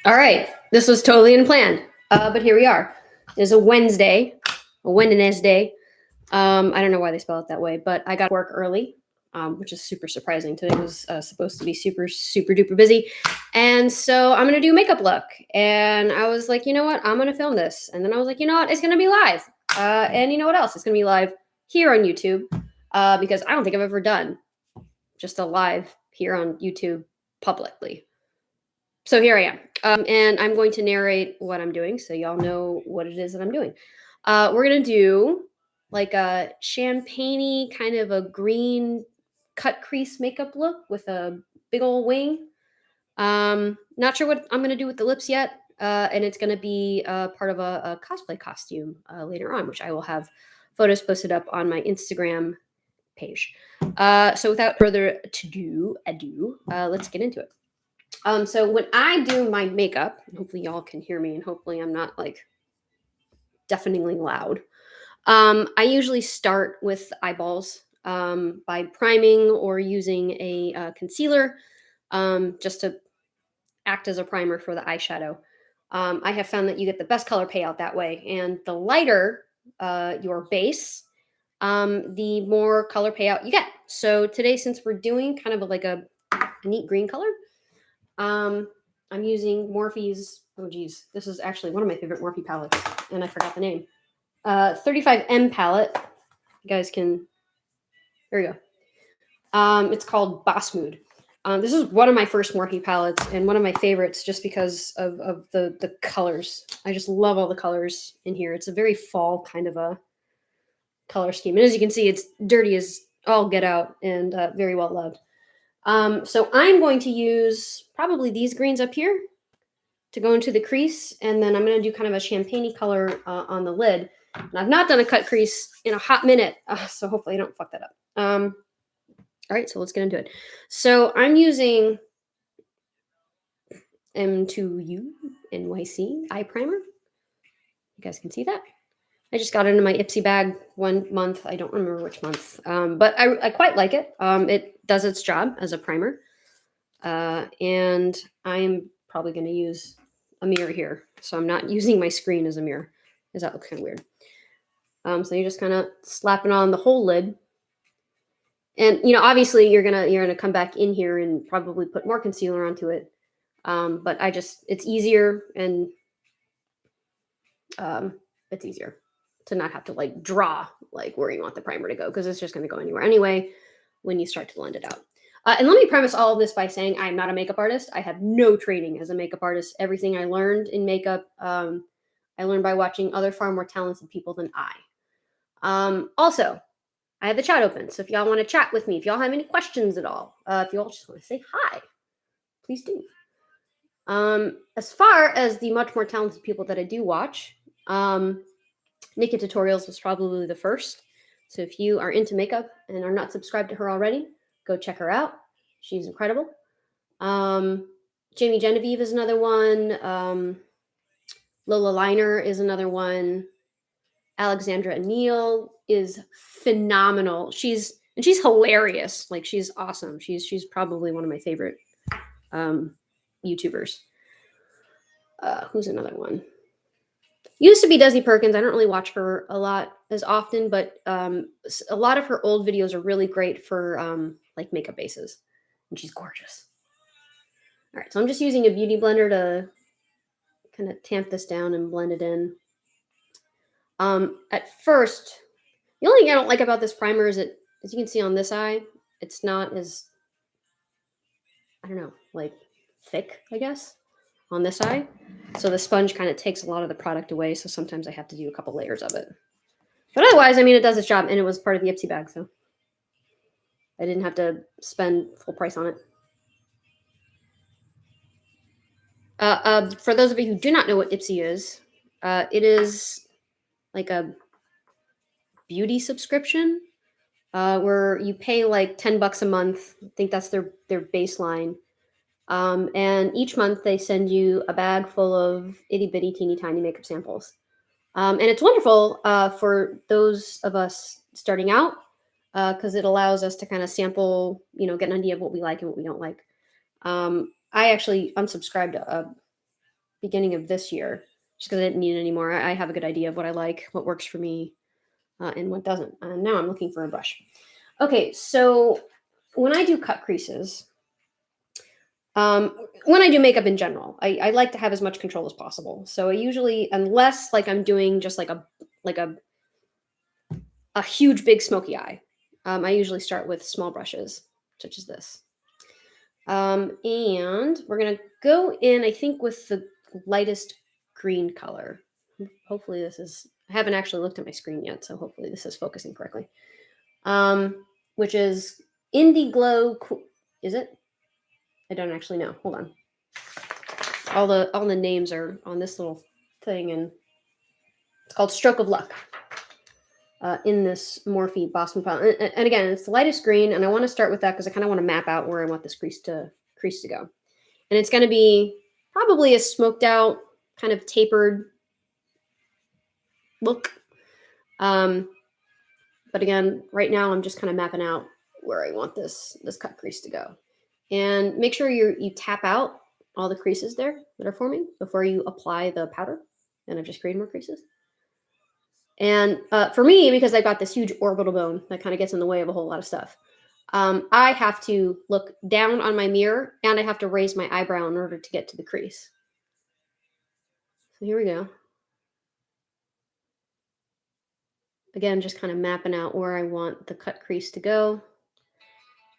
All right, this was totally unplanned, but here we are. It's a Wednesday, a Wednesday. I don't know why they spell it that way, but I got work early, which is super surprising. Today was supposed to be super duper busy, and so I'm gonna do a makeup look. And I was like, you know what? I'm gonna film this, and then I was like, you know what? It's gonna be live. And you know what else? It's gonna be live here on YouTube because I don't think I've ever done just a live here on YouTube publicly. So here I am. And I'm going to narrate what I'm doing so y'all know what it is that I'm doing. We're going to do like a champagne kind of a green cut crease makeup look with a big old wing. Not sure what I'm going to do with the lips yet. And it's going to be part of a cosplay costume later on, which I will have photos posted up on my Instagram page. So without further ado, let's get into it. So when I do my makeup, and hopefully y'all can hear me, and hopefully I'm not like deafeningly loud. I usually start with eyeballs by priming or using a concealer just to act as a primer for the eyeshadow. I have found that you get the best color payout that way, and the lighter your base, the more color payout you get. So today, since we're doing kind of a neat green color, um, I'm using Morphe's. Oh, geez, this is actually one of my favorite Morphe palettes, and I forgot the name. 35M palette. You guys can. There you go. It's called Boss Mood. This is one of my first Morphe palettes and one of my favorites, just because of the colors. I just love all the colors in here. It's a very fall kind of a color scheme, and as you can see, it's dirty as all get out and very well loved. So I'm going to use probably these greens up here to go into the crease, and then I'm going to do kind of a champagne color on the lid. And I've not done a cut crease in a hot minute, so hopefully I don't fuck that up. All right, so let's get into it. So I'm using M2U NYC eye primer. You guys can see that. I just got it in my Ipsy bag 1 month. I don't remember which month, but I quite like it. It does its job as a primer. And I'm probably going to use a mirror here. So I'm not using my screen as a mirror, because that looks kind of weird. So you're just kind of slapping on the whole lid. And obviously you're gonna come back in here and probably put more concealer onto it. But it's easier, and it's easier to not have to like draw like where you want the primer to go, because it's just going to go anywhere anyway when you start to blend it out. And let me preface all of this by saying I'm not a makeup artist. I have no training as a makeup artist. Everything I learned in makeup, I learned by watching other far more talented people than I. Also, I have the chat open, so if y'all want to chat with me, if y'all have any questions at all, if y'all just want to say hi, please do. As far as the much more talented people that I do watch, Naked Tutorials was probably the first. So if you are into makeup and are not subscribed to her already, go check her out. She's incredible. Jamie Genevieve is another one. Lola Liner is another one. Alexandra Neal is phenomenal. She's hilarious. Like, she's awesome. She's probably one of my favorite YouTubers. Who's another one? Used to be Desi Perkins. I don't really watch her a lot as often, but a lot of her old videos are really great for like makeup bases, and she's gorgeous. All right, so I'm just using a beauty blender to kind of tamp this down and blend it in. At first, the only thing I don't like about this primer is that, as you can see on this eye, it's not as, I don't know, like thick, I guess, on this eye. So the sponge kind of takes a lot of the product away, so sometimes I have to do a couple layers of it. But otherwise, I mean, it does its job, and it was part of the Ipsy bag, so I didn't have to spend full price on it. For those of you who do not know what Ipsy is, it is like a beauty subscription where you pay like $10 a month. I think that's their baseline. And each month they send you a bag full of itty bitty teeny tiny makeup samples. And it's wonderful for those of us starting out because it allows us to kind of sample, get an idea of what we like and what we don't like. I actually unsubscribed beginning of this year, just because I didn't need it anymore. I have a good idea of what I like, what works for me, and what doesn't. And now I'm looking for a brush. Okay, so when I do cut creases, when I do makeup in general, I like to have as much control as possible. So I usually, unless like I'm doing just like a huge big smoky eye, I usually start with small brushes such as this. And we're gonna go in, I think, with the lightest green color. Hopefully this is, I haven't actually looked at my screen yet, so hopefully this is focusing correctly. Which is Indie Glow, is it? I don't actually know. Hold on. All the names are on this little thing, and it's called Stroke of Luck. In this Morphe Boston file, and again, it's the lightest green, and I want to start with that because I kind of want to map out where I want this crease to go, and it's going to be probably a smoked out, kind of tapered look. But again, right now I'm just kind of mapping out where I want this cut crease to go, and make sure you tap out all the creases there that are forming before you apply the powder. And I've just created more creases. And for me, because I've got this huge orbital bone that kind of gets in the way of a whole lot of stuff, I have to look down on my mirror, and I have to raise my eyebrow in order to get to the crease. So here we go. Again, just kind of mapping out where I want the cut crease to go.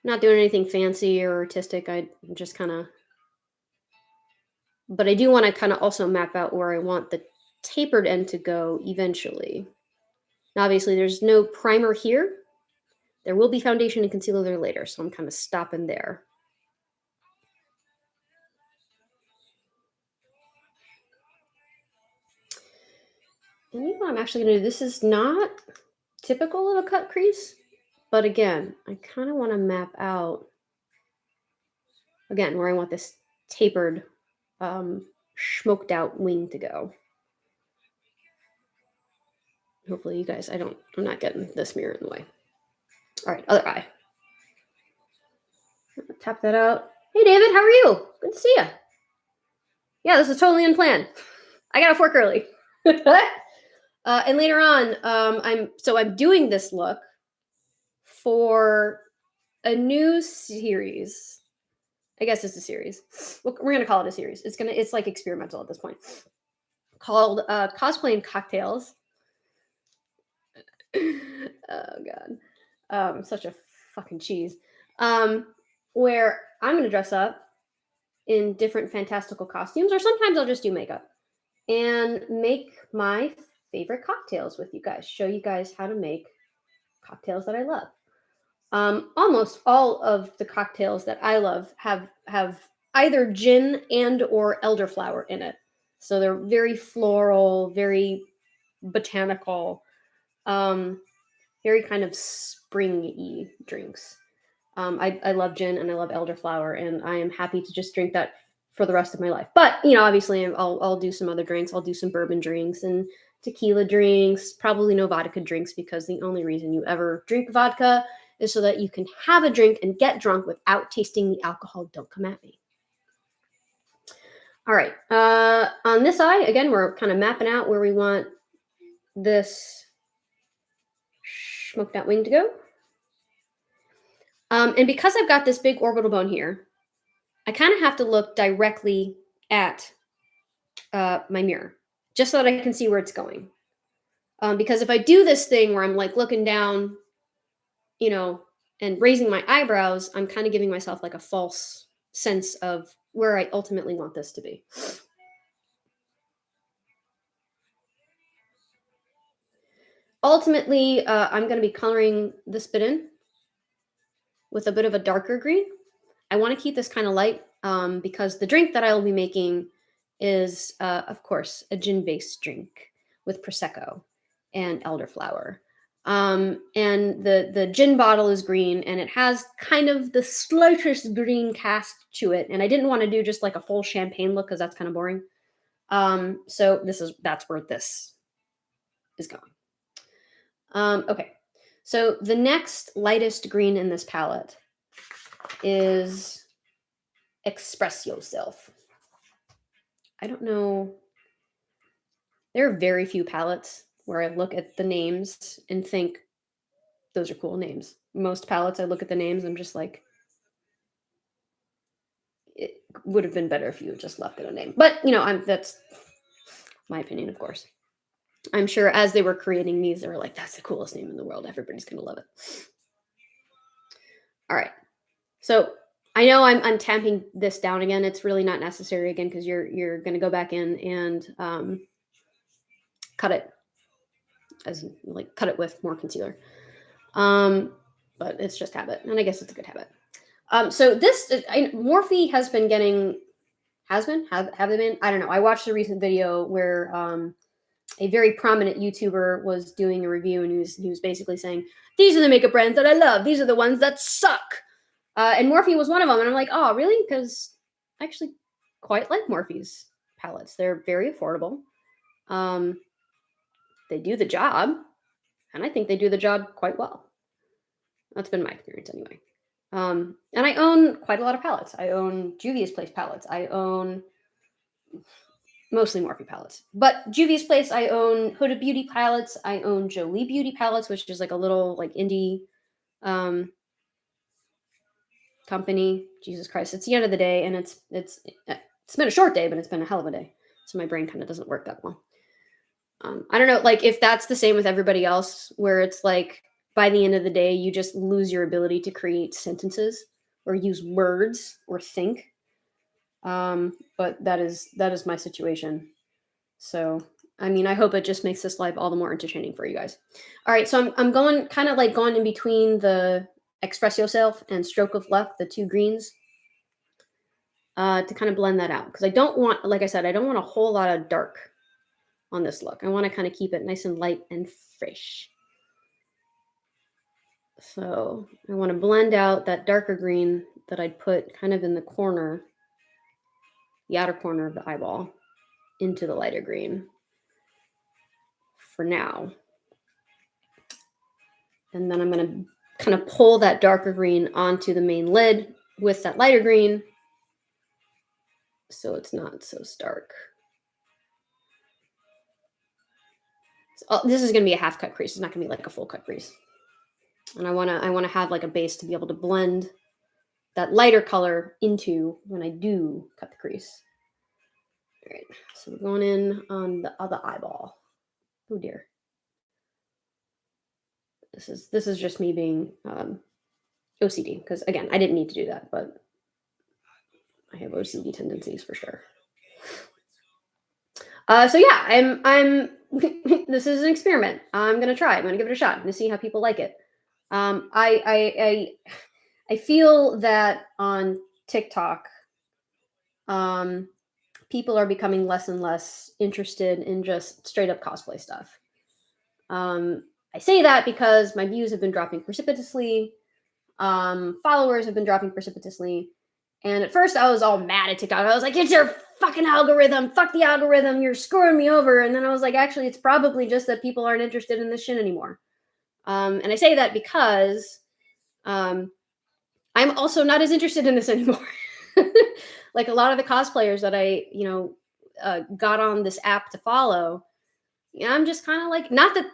Not doing anything fancy or artistic. I just kind of, but I do want to kind of also map out where I want the tapered end to go eventually. Now, obviously, there's no primer here. There will be foundation and concealer there later, so I'm kind of stopping there. And you know what I'm actually going to do? This is not typical of a cut crease, but again, I kind of want to map out, again, where I want this tapered, smoked out wing to go. Hopefully you guys, I'm not getting this mirror in the way. All right, other eye. Tap that out. Hey, David, how are you? Good to see you. Yeah, this is totally unplanned. I got off work early. And later on, I'm doing this look for a new series. I guess it's a series. We're gonna call it a series. It's like experimental at this point. Called Cosplay and Cocktails. Oh god. Such a fucking cheese. Where I'm gonna dress up in different fantastical costumes, or sometimes I'll just do makeup and make my favorite cocktails with you guys. Show you guys how to make cocktails that I love. Almost all of the cocktails that I love have either gin and or elderflower in it. So they're very floral, very botanical, very kind of springy drinks. I love gin and I love elderflower, and I am happy to just drink that for the rest of my life. But obviously, I'll do some other drinks. I'll do some bourbon drinks and tequila drinks. Probably no vodka drinks, because the only reason you ever drink vodka is so that you can have a drink and get drunk without tasting the alcohol. Don't come at me. All right. On this eye, again, we're kind of mapping out where we want this smoked out wing to go. And because I've got this big orbital bone here, I kind of have to look directly at my mirror, just so that I can see where it's going. Because if I do this thing where I'm like looking down, and raising my eyebrows, I'm kind of giving myself like a false sense of where I ultimately want this to be. Ultimately, I'm going to be coloring this bit in with a bit of a darker green. I want to keep this kind of light because the drink that I will be making is, of course, a gin-based drink with Prosecco and elderflower. And the gin bottle is green, and it has kind of the slightest green cast to it. And I didn't want to do just like a full champagne look because that's kind of boring. So that's where this is going. Okay, so the next lightest green in this palette is Express Yourself. I don't know. There are very few palettes where I look at the names and think those are cool names. Most palettes, I look at the names, I'm just like, it would have been better if you had just left it a name. But that's my opinion, of course. I'm sure as they were creating these, they were like, that's the coolest name in the world. Everybody's gonna love it. All right. So I know I'm tamping this down again. It's really not necessary again because you're gonna go back in and cut it cut it with more concealer. But it's just habit, and I guess it's a good habit. So this Morphe has been getting have they been? I don't know. I watched a recent video where a very prominent YouTuber was doing a review, and he was basically saying, "These are the makeup brands that I love. These are the ones that suck." And Morphe was one of them, and I'm like, "Oh, really?" Because I actually quite like Morphe's palettes. They're very affordable. They do the job, and I think they do the job quite well. That's been my experience anyway. And I own quite a lot of palettes. I own Juvia's Place palettes. I own mostly Morphe palettes. But Juvia's Place, I own Huda Beauty palettes. I own Jolie Beauty palettes, which is like a little like indie company. Jesus Christ, it's the end of the day, and it's been a short day, but it's been a hell of a day. So my brain kind of doesn't work that well. I don't know, like if that's the same with everybody else, where it's like by the end of the day, you just lose your ability to create sentences or use words or think. But that is my situation. So, I mean, I hope it just makes this live all the more entertaining for you guys. All right, so I'm going kind of like going in between the Express Yourself and Stroke of Luck, the two greens, to kind of blend that out. Because I don't want, like I said, I don't want a whole lot of dark on this look. I want to kind of keep it nice and light and fresh. So I want to blend out that darker green that I'd put kind of in the corner, the outer corner of the eyeball, into the lighter green for now. And then I'm going to kind of pull that darker green onto the main lid with that lighter green so it's not so stark. So, this is going to be a half cut crease. It's not going to be like a full cut crease. And I want to have like a base to be able to blend that lighter color into when I do cut the crease. All right, so we're going in on the other eyeball. Oh dear. This is just me being OCD, because again, I didn't need to do that, but I have OCD tendencies for sure. So yeah, I'm this is an experiment. I'm gonna try. I'm gonna give it a shot and see how people like it. I feel that on TikTok, people are becoming less and less interested in just straight up cosplay stuff. I say that because my views have been dropping precipitously. Followers have been dropping precipitously. And at first I was all mad at TikTok. I was like, it's your fucking algorithm. Fuck the algorithm. You're screwing me over. And then I was like, actually, it's probably just that people aren't interested in this shit anymore. And I say that because I'm also not as interested in this anymore. Like a lot of the cosplayers that I, got on this app to follow, I'm just kind of like, not that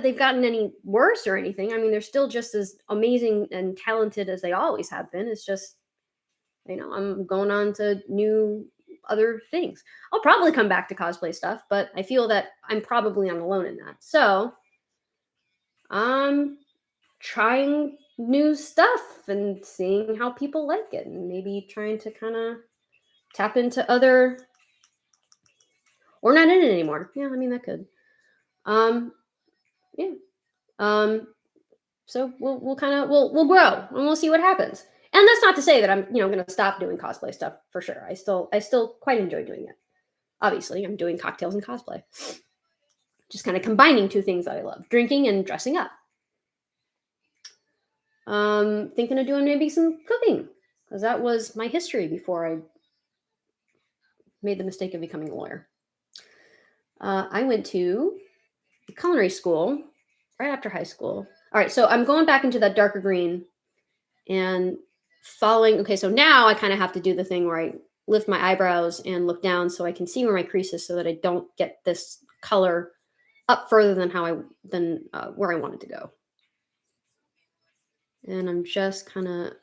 they've gotten any worse or anything. I mean, they're still just as amazing and talented as they always have been. It's just, I'm going on to new other things. I'll probably come back to cosplay stuff, but I feel that I'm probably not alone in that. So I'm trying new stuff and seeing how people like it, and maybe trying to kind of tap into other, or not in it anymore. Yeah, I mean, that could. Yeah. So we'll grow and we'll see what happens. And that's not to say that I'm, going to stop doing cosplay stuff for sure. I still quite enjoy doing it. Obviously, I'm doing cocktails and cosplay. Just kind of combining two things that I love, drinking and dressing up. Thinking of doing maybe some cooking, because that was my history before I made the mistake of becoming a lawyer. I went to culinary school right after high school. All right, so I'm going back into that darker green and following. Okay, so now I kind of have to do the thing where lift my eyebrows and look down so I can see where my crease is, so that I don't get this color up further than where I want it to go. And I'm just kind of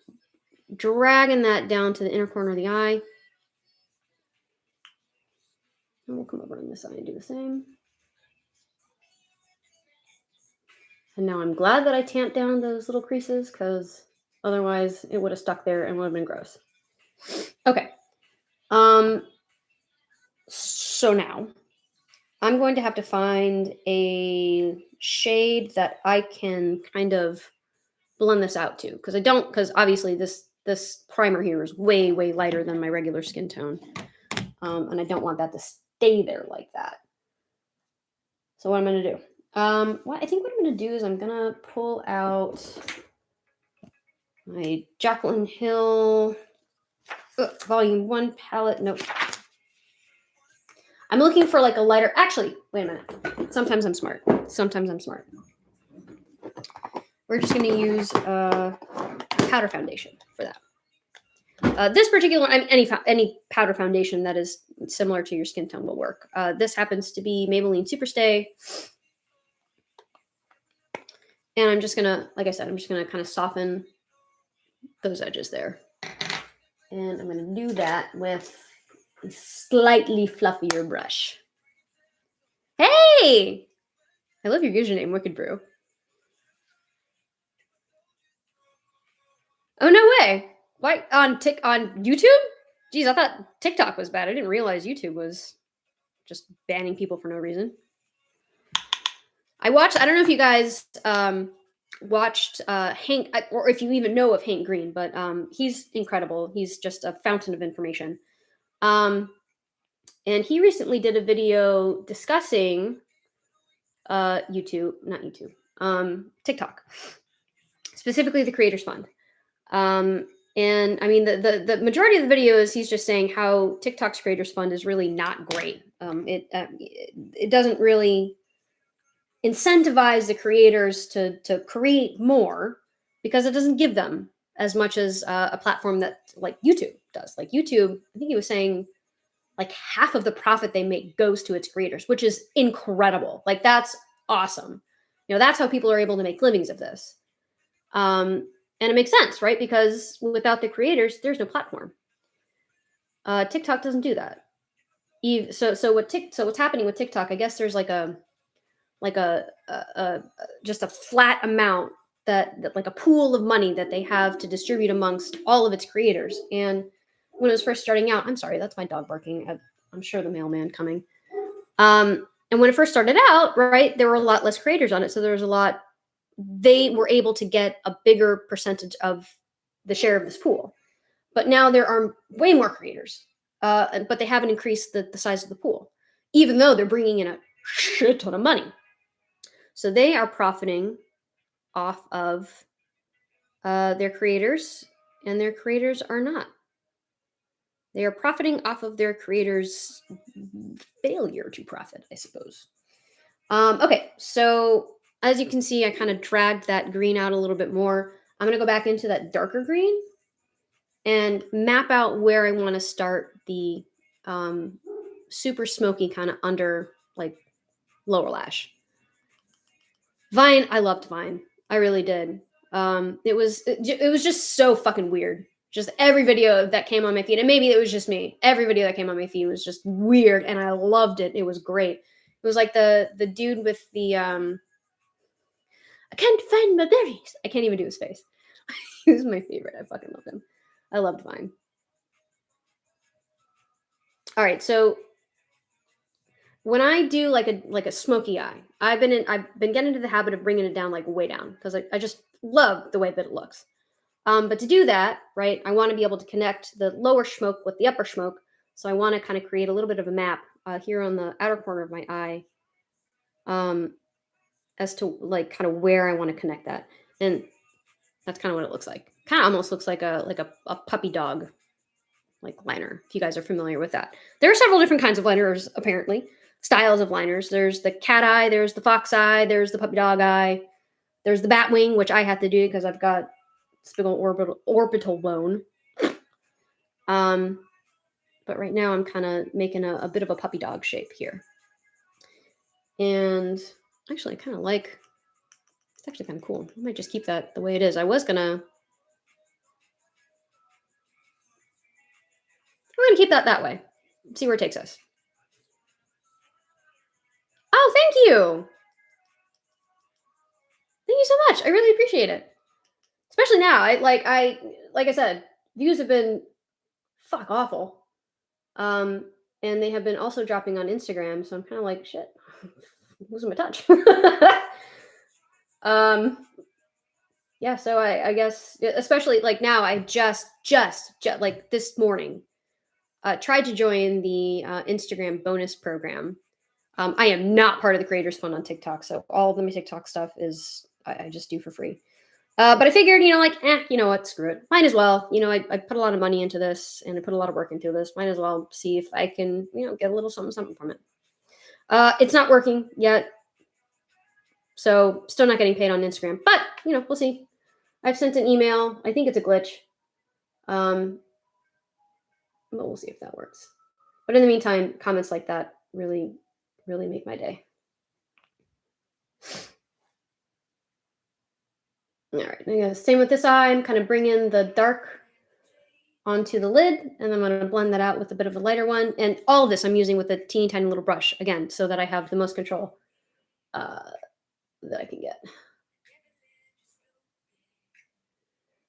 dragging that down to the inner corner of the eye. And we'll come over on this side and do the same. And now I'm glad that I tamped down those little creases, because otherwise it would have stuck there and would have been gross. Okay. So now I'm going to have to find a shade that I can kind of blend this out to, because obviously this primer here is way, way lighter than my regular skin tone. And I don't want that to stay there like that. So what I'm going to do, what I'm going to do is I'm going to pull out my Jaclyn Hill Volume 1 palette. Nope. I'm looking for like a lighter, actually, wait a minute. Sometimes I'm smart. We're just going to use powder foundation for that. This particular, any powder foundation that is similar to your skin tone will work. This happens to be Maybelline Superstay. And I'm just going to, like I said, I'm just going to kind of soften those edges there. And I'm going to do that with a slightly fluffier brush. Hey! I love your username, Wicked Brew. Oh, no way. Why? On YouTube? Geez, I thought TikTok was bad. I didn't realize YouTube was just banning people for no reason. I don't know if you guys watched Hank, or if you even know of Hank Green, but he's incredible. He's just a fountain of information. And he recently did a video discussing TikTok, specifically the Creators Fund. And I mean, the majority of the video is he's just saying how TikTok's Creators Fund is really not great. It doesn't really incentivize the creators to create more, because it doesn't give them as much as a platform that like YouTube does. Like YouTube, I think he was saying like half of the profit they make goes to its creators, which is incredible. Like, that's awesome. You know, that's how people are able to make livings of this. And it makes sense, right? Because without the creators, there's no platform. TikTok doesn't do that. So what's happening with TikTok? I guess there's just a flat amount that like a pool of money that they have to distribute amongst all of its creators. And when it was first starting out, I'm sorry, that's my dog barking. I'm sure the mailman coming. And when it first started out, right, there were a lot less creators on it. So there was they were able to get a bigger percentage of the share of this pool. But now there are way more creators, but they haven't increased the size of the pool, even though they're bringing in a shit ton of money. So they are profiting off of their creators, and their creators are not. They are profiting off of their creators' failure to profit, I suppose. Okay, so as you can see, I kind of dragged that green out a little bit more. I'm going to go back into that darker green and map out where I want to start the super smoky kind of under, like, lower lash. Vine, I loved Vine. I really did. It was just so fucking weird. Just every video that came on my feed, and maybe it was just me, every video that came on my feed was just weird, and I loved it. It was great. It was like the dude with the I can't find my berries. I can't even do his face. He was my favorite. I fucking loved him. I loved Vine. All right, so when I do like a smoky eye, I've been getting into the habit of bringing it down, like way down, because I just love the way that it looks. But to do that, right, I want to be able to connect the lower smoke with the upper smoke. So I want to kind of create a little bit of a map here on the outer corner of my eye, as to like kind of where I want to connect that. And that's kind of what it looks like. Kind of almost looks like a puppy dog like liner, if you guys are familiar with that. There are several different kinds of liners, apparently, styles of liners. There's the cat eye, there's the fox eye, there's the puppy dog eye, there's the bat wing, which I have to do because I've got spigal orbital bone. But right now I'm kind of making a bit of a puppy dog shape here. And actually I kind of like, it's actually kind of cool. I might just keep that the way it is. I'm gonna keep that way. See where it takes us. Oh, thank you. Thank you so much. I really appreciate it. Especially now. Like I said, views have been fuck awful. And they have been also dropping on Instagram, so I'm kind of like, shit, I'm losing my touch. um yeah, so I guess especially like now I just like this morning tried to join the Instagram bonus program. I am not part of the creators fund on TikTok, so all of my TikTok stuff is I just do for free. But I figured, like, you know what, screw it. Might as well. I put a lot of money into this and I put a lot of work into this. Might as well see if I can, get a little something from it. It's not working yet. So still not getting paid on Instagram. But, we'll see. I've sent an email. I think it's a glitch. But we'll see if that works. But in the meantime, comments like that really, really make my day. All right, same with this eye. I'm kind of bringing the dark onto the lid, and I'm going to blend that out with a bit of a lighter one. And all of this I'm using with a teeny tiny little brush, again, so that I have the most control that I can get.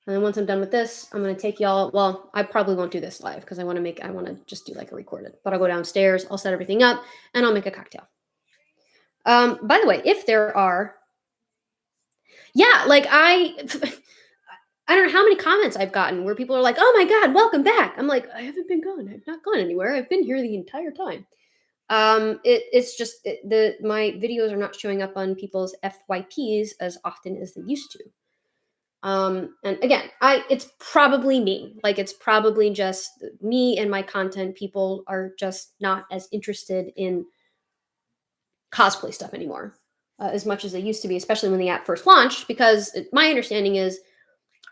And then once I'm done with this, I'm going to take y'all. Well, I probably won't do this live because I want to just do like a recorded. But I'll go downstairs, I'll set everything up, and I'll make a cocktail. By the way, if there are, yeah, like I don't know how many comments I've gotten where people are like, "Oh my God, welcome back." I'm like, I haven't been gone. I've not gone anywhere. I've been here the entire time. It's just my videos are not showing up on people's FYPs as often as they used to. And again, it's probably me. Like it's probably just me and my content. People are just not as interested in cosplay stuff anymore as much as they used to be, especially when the app first launched. Because my understanding is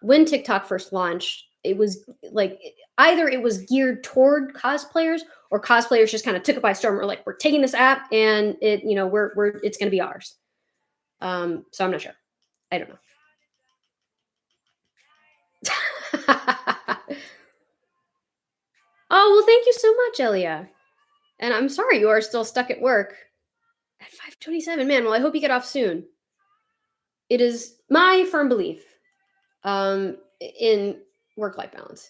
when TikTok first launched, it was like either it was geared toward cosplayers or cosplayers just kind of took it by storm. We're like, we're taking this app and it, it's going to be ours. So I'm not sure. I don't know. Oh, well, thank you so much, Elia. And I'm sorry you are still stuck at work at 5:27. Man, well, I hope you get off soon. It is my firm belief in work-life balance.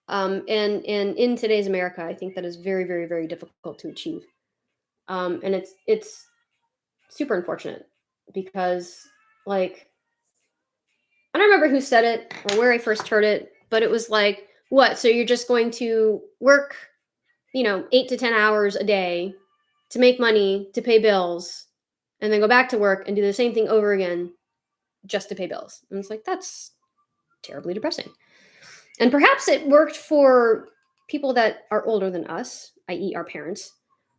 And in today's America, I think that is very, very, very difficult to achieve. And it's super unfortunate because, like, I don't remember who said it or where I first heard it, but it was like, what? So you're just going to work, 8 to 10 hours a day to make money, to pay bills, and then go back to work and do the same thing over again just to pay bills. And it's like, that's terribly depressing. And perhaps it worked for people that are older than us, i.e. our parents,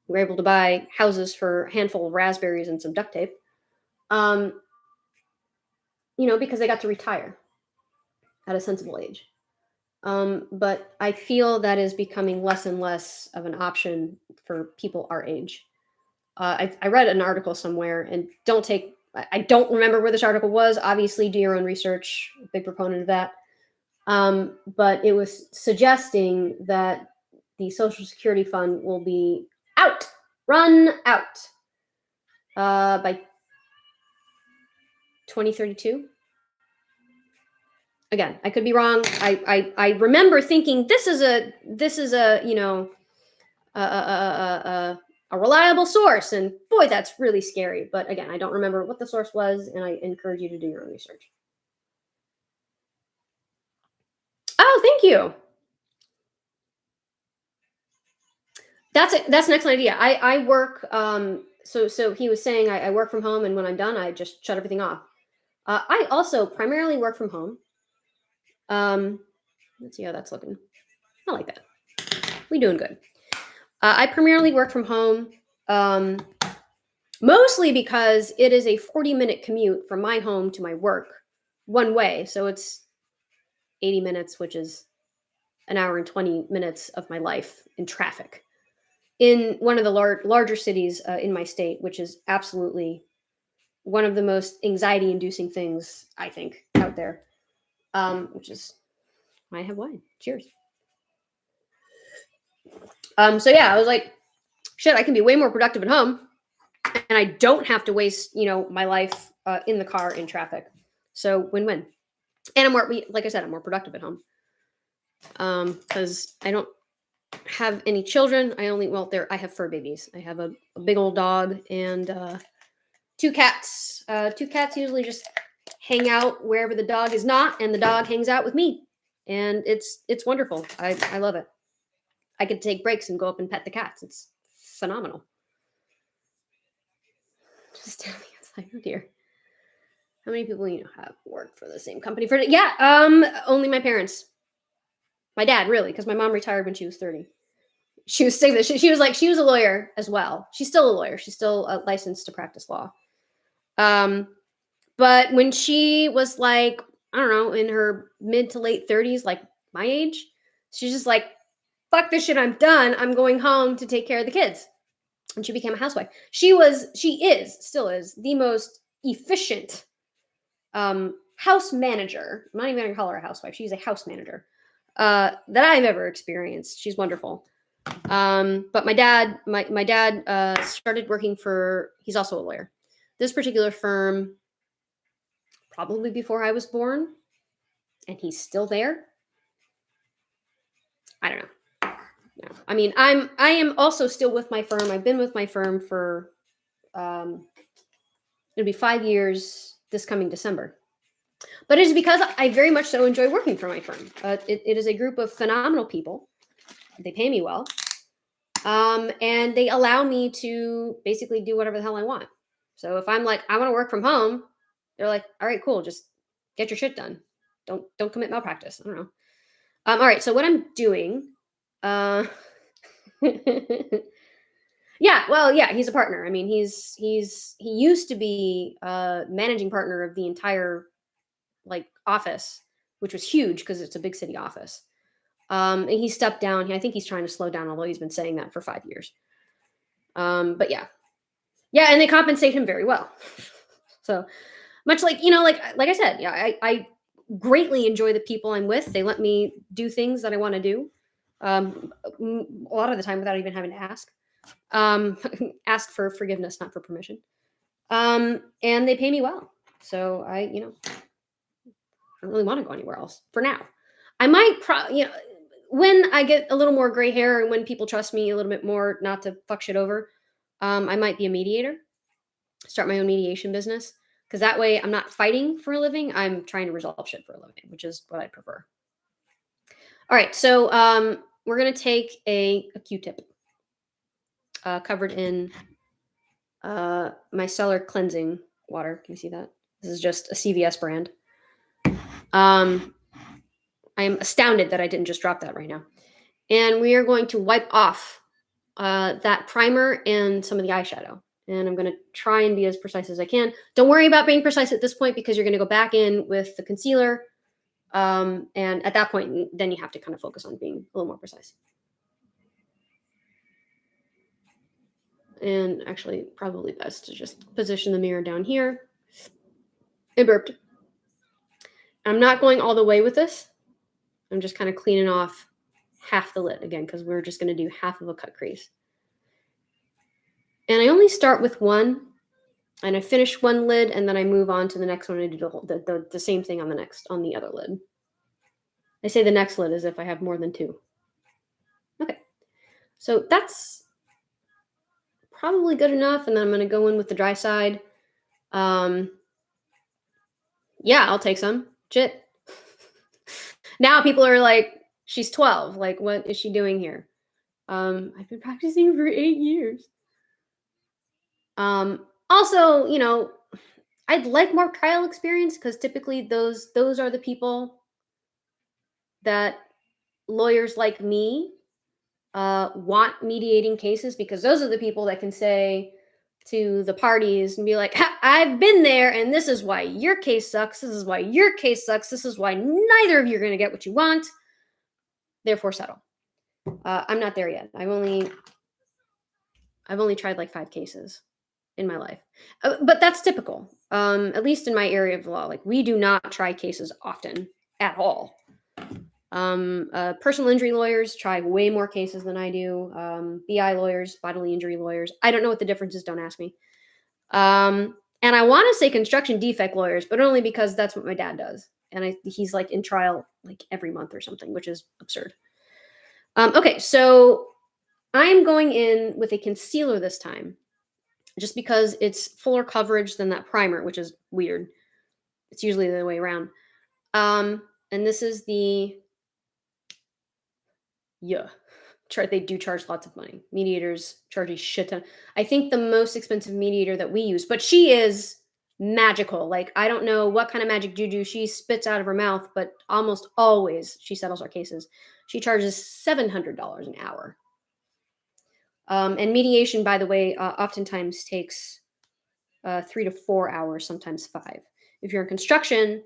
who were able to buy houses for a handful of raspberries and some duct tape, because they got to retire at a sensible age. But I feel that is becoming less and less of an option for people our age. I read an article somewhere, and I don't remember where this article was. Obviously, do your own research. Big proponent of that. But it was suggesting that the Social Security fund will be run out by 2032. Again, I could be wrong. I remember thinking this is a a reliable source, and boy, that's really scary. But again, I don't remember what the source was, and I encourage you to do your own research. Oh, thank you. That's an excellent idea. I work. So he was saying I work from home, and when I'm done, I just shut everything off. I also primarily work from home. Let's see how that's looking. I like that. We doing good. I primarily work from home, mostly because it is a 40-minute commute from my home to my work one way. So it's 80 minutes, which is an hour and 20 minutes of my life in traffic in one of the larger cities in my state, which is absolutely one of the most anxiety-inducing things I think out there. Which is why I have wine. Cheers. So yeah, I was like, shit, I can be way more productive at home, and I don't have to waste, my life in the car in traffic. So win-win. And I'm more, like I said, I'm more productive at home. Because I don't have any children. I have fur babies. I have a big old dog and 2 cats. 2 cats usually just hang out wherever the dog is not, and the dog hangs out with me. And it's wonderful. I love it. I could take breaks and go up and pet the cats. It's phenomenal. Just tell me, it's like, oh dear. How many people have worked for the same company for? Yeah, only my parents. My dad, really, because my mom retired when she was 30. She was sick. She was a lawyer as well. She's still a lawyer. She's still licensed to practice law. But when she was like, I don't know, in her mid to late 30s, like my age, she's just like, fuck this shit, I'm done. I'm going home to take care of the kids. And she became a housewife. She still is the most efficient house manager. I'm not even gonna call her a housewife. She's a house manager that I've ever experienced. She's wonderful. But my dad started working he's also a lawyer. This particular firm probably before I was born, and he's still there. I don't know. No. I mean, I am also still with my firm. I've been with my firm for it'll be 5 years this coming December. But it is because I very much so enjoy working for my firm. It is a group of phenomenal people. They pay me well. And they allow me to basically do whatever the hell I want. So if I'm like, I want to work from home, they're like, all right, cool, just get your shit done. Don't commit malpractice. I don't know. All right, so what I'm doing, yeah, he's a partner. I mean, he used to be managing partner of the entire office, which was huge because it's a big city office. And he stepped down. I think he's trying to slow down, although he's been saying that for 5 years. But yeah, and they compensate him very well. So much like I said, yeah, I greatly enjoy the people I'm with. They let me do things that I want to do. A lot of the time without even having to ask. Ask for forgiveness, not for permission. And they pay me well. So I don't really want to go anywhere else for now. I might when I get a little more gray hair and when people trust me a little bit more not to fuck shit over, I might be a mediator, start my own mediation business. Because that way I'm not fighting for a living. I'm trying to resolve shit for a living, which is what I prefer. All right, so we're going to take a Q-tip covered in micellar cleansing water. Can you see that? This is just a CVS brand. I am astounded that I didn't just drop that right now. And we are going to wipe off that primer and some of the eyeshadow. And I'm going to try and be as precise as I can. Don't worry about being precise at this point because you're going to go back in with the concealer. And at that point, then you have to kind of focus on being a little more precise. And actually, probably best to just position the mirror down here. I burped. I'm not going all the way with this. I'm just kind of cleaning off half the lid again because we're just going to do half of a cut crease. And I only start with one, and I finish one lid, and then I move on to the next one and do the same thing on the other lid. I say the next lid as if I have more than 2. Okay, so that's probably good enough, and then I'm going to go in with the dry side. Yeah, I'll take some. Shit. Now people are like, she's 12. Like, what is she doing here? I've been practicing for 8 years. Also, I'd like more trial experience because typically those are the people that lawyers like me want mediating cases, because those are the people that can say to the parties and be like, I've been there and this is why your case sucks. This is why your case sucks. This is why neither of you are going to get what you want. therefore settle. I'm not there yet. I've only tried like 5 cases in my life. But that's typical. At least in my area of law, like we do not try cases often at all. Personal injury lawyers try way more cases than I do. BI lawyers, bodily injury lawyers. I don't know what the difference is. Don't ask me. And I want to say construction defect lawyers, but only because that's what my dad does. And he's like in trial like every month or something, which is absurd. Okay, so I'm going in with a concealer this time, just because it's fuller coverage than that primer, which is weird. It's usually the other way around. And this is the they do charge lots of money. Mediators charge a shit ton. I think the most expensive mediator that we use, but she is magical. Like I don't know what kind of magic juju she spits out of her mouth, but almost always she settles our cases. She charges $700 an hour. And mediation, by the way, oftentimes takes 3 to 4 hours, sometimes 5. If you're in construction,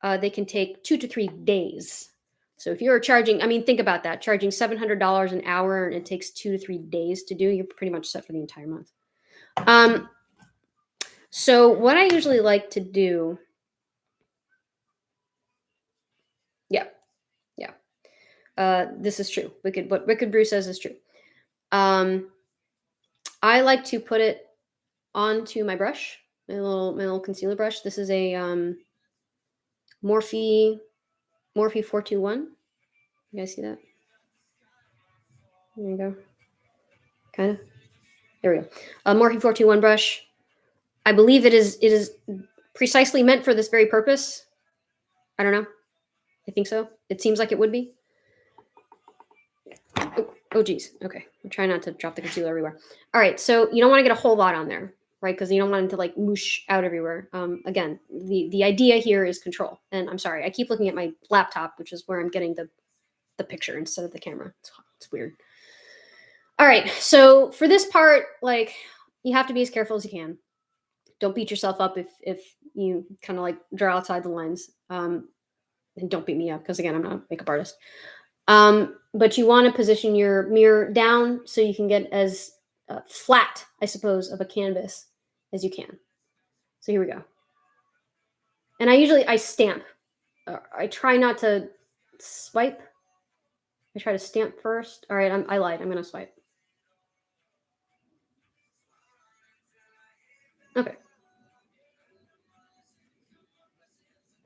they can take 2 to 3 days. So if you're charging, I mean, think about that, charging $700 an hour and it takes 2 to 3 days to do, you're pretty much set for the entire month. So what I usually like to do, this is true. What Wicked Brew says is true. I like to put it onto my brush, my little concealer brush. This is a Morphe 421. You guys see that? There you go. Kind of. There we go. A Morphe 421 brush. I believe it is precisely meant for this very purpose. I don't know. I think so. It seems like it would be. Oh geez. Okay. I'm trying not to drop the concealer everywhere. All right. So you don't want to get a whole lot on there, right? Because you don't want it to like moosh out everywhere. Again, the idea here is control. And I'm sorry, I keep looking at my laptop, which is where I'm getting the picture instead of the camera. It's weird. All right. So for this part, like you have to be as careful as you can. Don't beat yourself up if you kind of like draw outside the lines. And don't beat me up because again, I'm not a makeup artist. But you want to position your mirror down so you can get as flat, I suppose, of a canvas as you can. So here we go. And I stamp. I try not to swipe. I try to stamp first. All right, I lied. I'm going to swipe. Okay.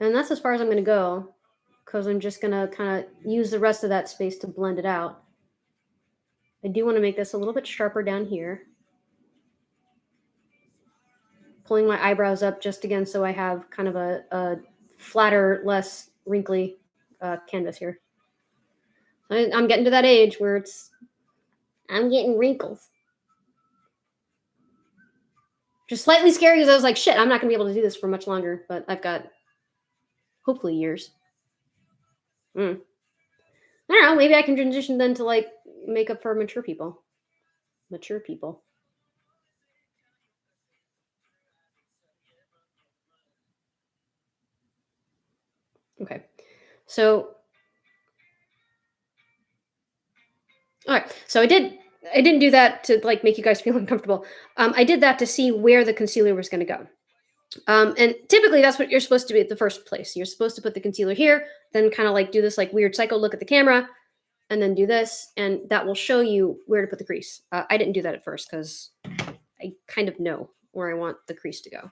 And that's as far as I'm going to go because I'm just going to kind of use the rest of that space to blend it out. I do want to make this a little bit sharper down here. Pulling my eyebrows up just again so I have kind of a flatter, less wrinkly canvas here. I'm getting to that age where I'm getting wrinkles. Just slightly scary because I was like, shit, I'm not going to be able to do this for much longer, but I've got hopefully years. I don't know, maybe I can transition then to like makeup for mature people. Mature people. Okay. So all right. So I didn't do that to like make you guys feel uncomfortable. I did that to see where the concealer was going to go. And typically that's what you're supposed to be at the first place. You're supposed to put the concealer here, then kind of like do this like weird cycle, look at the camera, and then do this, and that will show you where to put the crease. I didn't do that at first because I kind of know where I want the crease to go.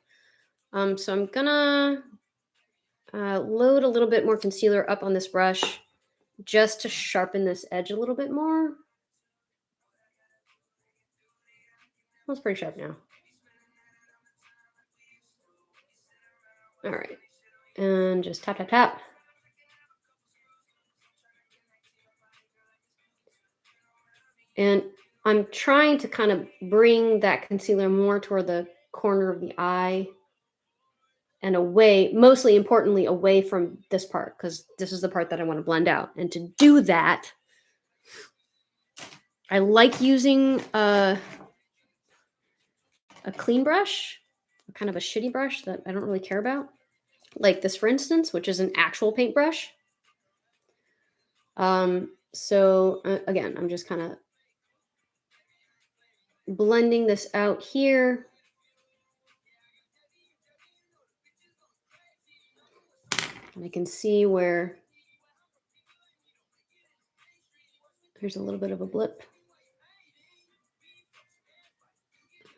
So I'm gonna load a little bit more concealer up on this brush just to sharpen this edge a little bit more. That's pretty sharp now. All right, and just tap, tap, tap. And I'm trying to kind of bring that concealer more toward the corner of the eye and away, mostly importantly, away from this part, because this is the part that I want to blend out. And to do that, I like using a clean brush, kind of a shitty brush that I don't really care about. Like this, for instance, which is an actual paintbrush. So again, I'm just kind of blending this out here. And I can see where there's a little bit of a blip.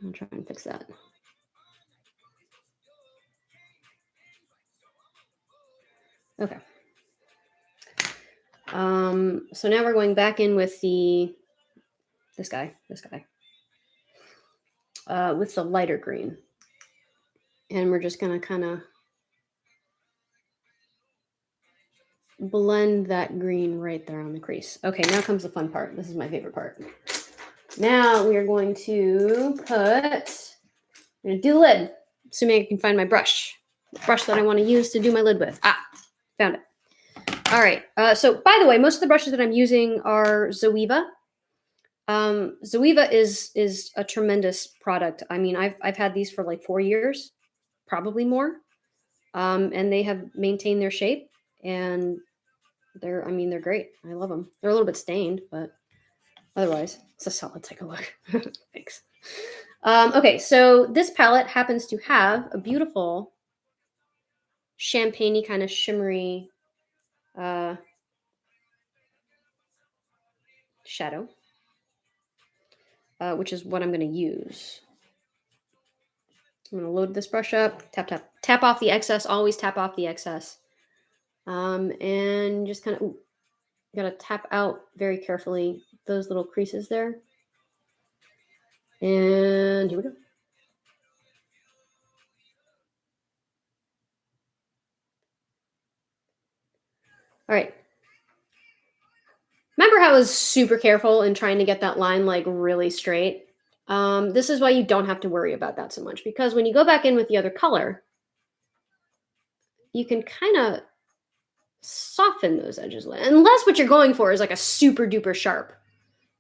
I'll try and fix that. Okay. So now we're going back in with this guy, with the lighter green. And we're just gonna kind of blend that green right there on the crease. Okay, now comes the fun part. This is my favorite part. Now we are going to I'm gonna do the lid, assuming I can find my brush. The brush that I want to use to do my lid with. Found it. All right. So by the way, most of the brushes that I'm using are Zoeva. Zoeva is a tremendous product. I mean, I've had these for like 4 years, probably more. And they have maintained their shape, and they're great. I love them. They're a little bit stained, but otherwise, it's a solid. Take a look. Thanks. Okay, so this palette happens to have a beautiful champagne-y kind of shimmery shadow, which is what I'm going to use. I'm going to load this brush up, tap off the excess, always tap off the excess. And just kind of, got to tap out very carefully those little creases there. And here we go. All right. Remember how I was super careful in trying to get that line like really straight? This is why you don't have to worry about that so much, because when you go back in with the other color, you can kind of soften those edges, unless what you're going for is like a super duper sharp,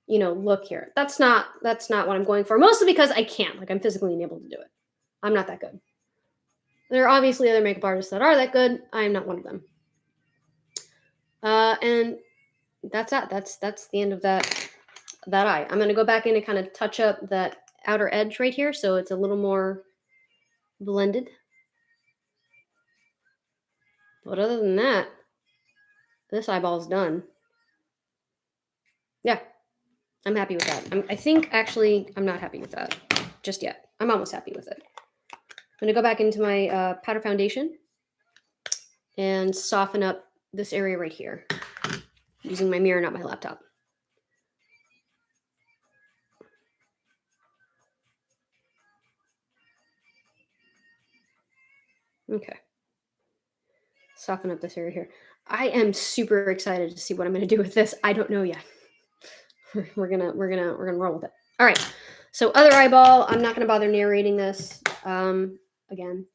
look here. That's not what I'm going for, mostly because I can't, like, I'm physically unable to do it. I'm not that good. There are obviously other makeup artists that are that good. I am not one of them. And that's that. That's the end of that eye. I'm going to go back in and kind of touch up that outer edge right here, so it's a little more blended. But other than that, this eyeball's done. Yeah, I'm happy with that. I think actually I'm not happy with that just yet. I'm almost happy with it. I'm going to go back into my powder foundation and soften up this area right here using my mirror, not my laptop. Okay. Soften up this area here. I am super excited to see what I'm going to do with this. I don't know yet. We're gonna roll with it. All right. So other eyeball. I'm not gonna bother narrating this again,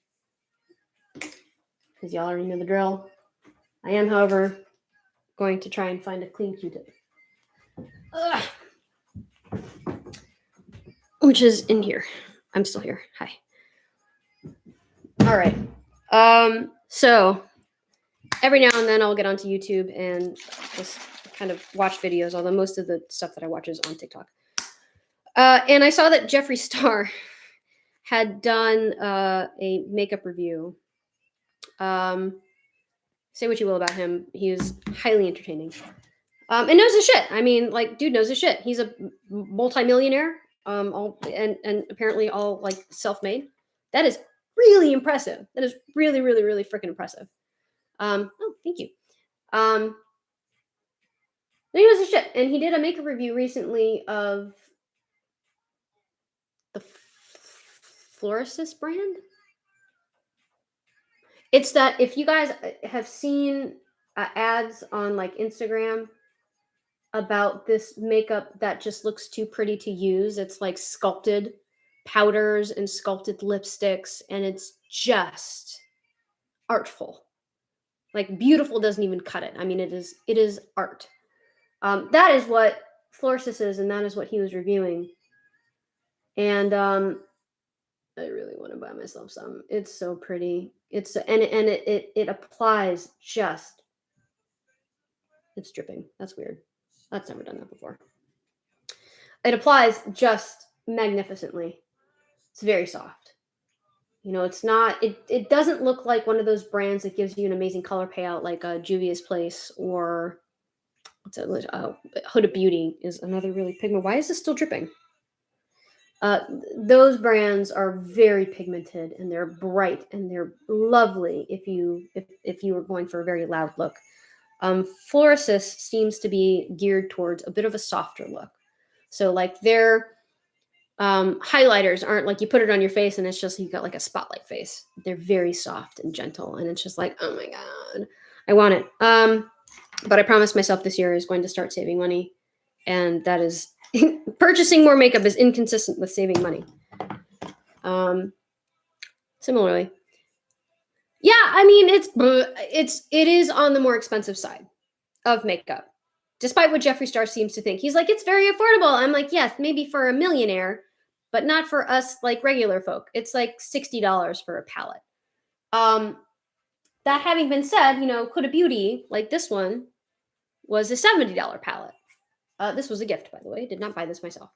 because y'all already know the drill. I am, however, going to try and find a clean Q-tip, which is in here. I'm still here. Hi. All right. So every now and then I'll get onto YouTube and just kind of watch videos, although most of the stuff that I watch is on TikTok. And I saw that Jeffree Star had done a makeup review. Say what you will about him, he is highly entertaining. And knows his shit. I mean, like, dude knows his shit. He's a multimillionaire, and apparently all like self-made. That is really impressive. That is really, really, really freaking impressive. Oh, thank you. He knows his shit, and he did a makeup review recently of the Florist brand. It's that, if you guys have seen ads on like Instagram about this makeup that just looks too pretty to use, it's like sculpted powders and sculpted lipsticks, and it's just artful. Like, beautiful doesn't even cut it. I mean, it is art. That is what Florist is, and that is what he was reviewing. And I really want to buy myself some. It's so pretty. It applies just. It's dripping. That's weird. That's never done that before. It applies just magnificently. It's very soft. It's not. It doesn't look like one of those brands that gives you an amazing color payout, like Juvia's Place or what's it? Huda Beauty is another really pigment. Why is this still dripping? Those brands are very pigmented and they're bright and they're lovely if you were going for a very loud look. Floricis seems to be geared towards a bit of a softer look. So like their highlighters aren't like you put it on your face and it's just you got like a spotlight face. They're very soft and gentle and it's just like, oh my god, I want it. But I promised myself this year is going to start saving money, and that is purchasing more makeup is inconsistent with saving money. Similarly, yeah, I mean it is on the more expensive side of makeup, despite what Jeffree Star seems to think. He's like, it's very affordable. I'm like, yes, maybe for a millionaire, but not for us like regular folk. It's like $60 for a palette. That having been said, Huda Beauty, like this one, was a $70 palette. This was a gift, by the way. Did not buy this myself.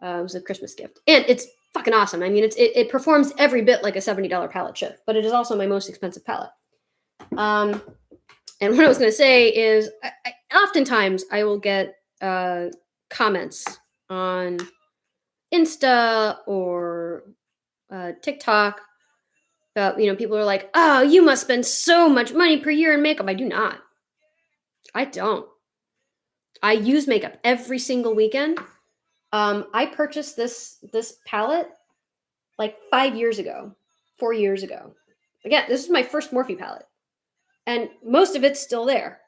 It was a Christmas gift, and it's fucking awesome. I mean, it performs every bit like a $70 palette should, but it is also my most expensive palette. And what I was going to say is, oftentimes I will get comments on Insta or TikTok about, people are like, oh, you must spend so much money per year in makeup. I do not. I don't. I use makeup every single weekend. I purchased this palette like 5 years ago, 4 years ago. Again, this is my first Morphe palette, and most of it's still there.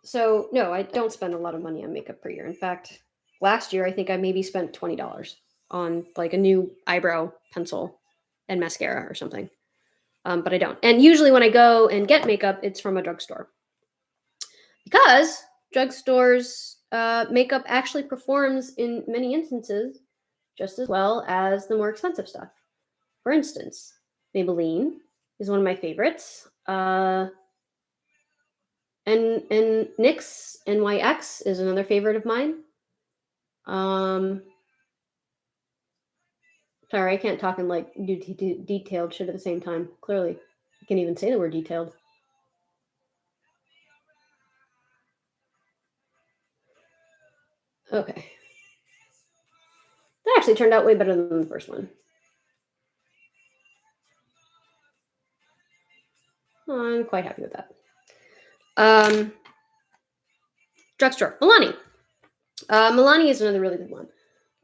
So no, I don't spend a lot of money on makeup per year. In fact, last year I think I maybe spent $20 on like a new eyebrow pencil and mascara or something. But I don't. And usually when I go and get makeup, it's from a drugstore, because drugstores makeup actually performs in many instances just as well as the more expensive stuff. For instance, Maybelline is one of my favorites. And NYX NYX is another favorite of mine. Sorry, I can't talk and like do detailed shit at the same time. Clearly, I can't even say the word detailed. Okay. That actually turned out way better than the first one. I'm quite happy with that. Drugstore. Milani. Milani is another really good one.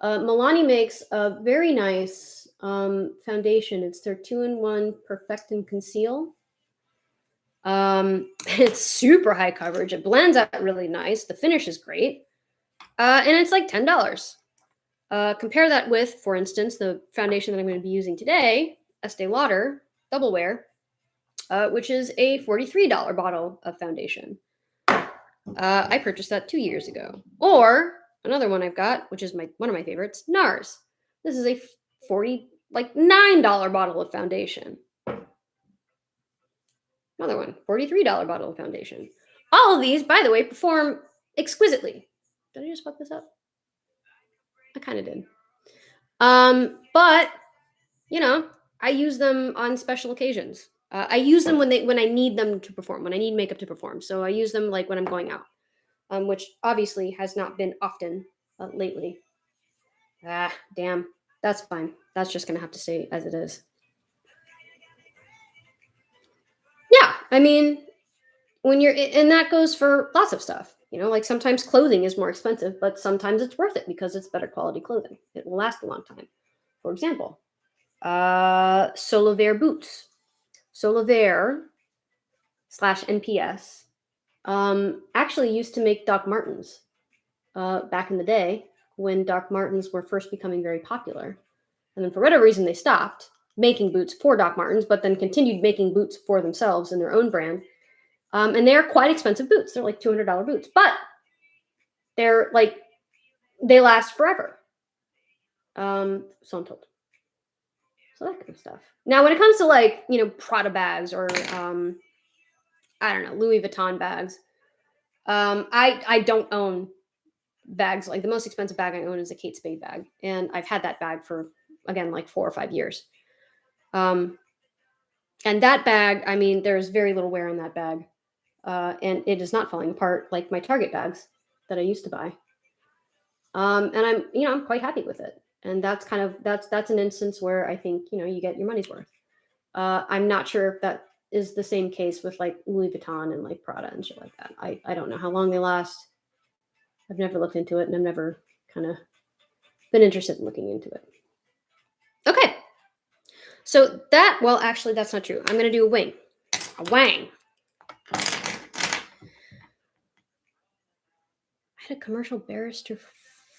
Milani makes a very nice foundation. It's their 2-in-1 Perfect and Conceal. It's super high coverage. It blends out really nice. The finish is great. And it's like $10. Compare that with, for instance, the foundation that I'm going to be using today, Estee Lauder Double Wear, which is a $43 bottle of foundation. I purchased that 2 years ago. Or another one I've got, which is one of my favorites, NARS. This is a $9 bottle of foundation. Another one, $43 bottle of foundation. All of these, by the way, perform exquisitely. Did I just fuck this up? I kind of did. But I use them on special occasions. I use them when I need them to perform, when I need makeup to perform. So I use them like when I'm going out, which obviously has not been often lately. Damn. That's fine. That's just gonna have to stay as it is. Yeah, I mean, and that goes for lots of stuff. Like sometimes clothing is more expensive, but sometimes it's worth it because it's better quality clothing. It will last a long time. For example, Solovair boots. Solovair /NPS actually used to make Doc Martens back in the day when Doc Martens were first becoming very popular. And then for whatever reason, they stopped making boots for Doc Martens, but then continued making boots for themselves in their own brand. And they're quite expensive boots. They're like $200 boots, but they're like, they last forever. So I'm told. So that kind of stuff. Now, when it comes to like, Prada bags or, I don't know, Louis Vuitton bags, I don't own bags. Like the most expensive bag I own is a Kate Spade bag, and I've had that bag for again like 4 or 5 years. Um, and that bag, I mean, there's very little wear on that bag, and it is not falling apart like my Target bags that I used to buy. And I'm quite happy with it. And that's kind of that's an instance where I think you get your money's worth. I'm not sure if that is the same case with like Louis Vuitton and like Prada and shit like that. I don't know how long they last. I've never looked into it, and I've never kind of been interested in looking into it. Okay, so well, actually, that's not true. I'm gonna do a wing, a wang. I had a commercial barrister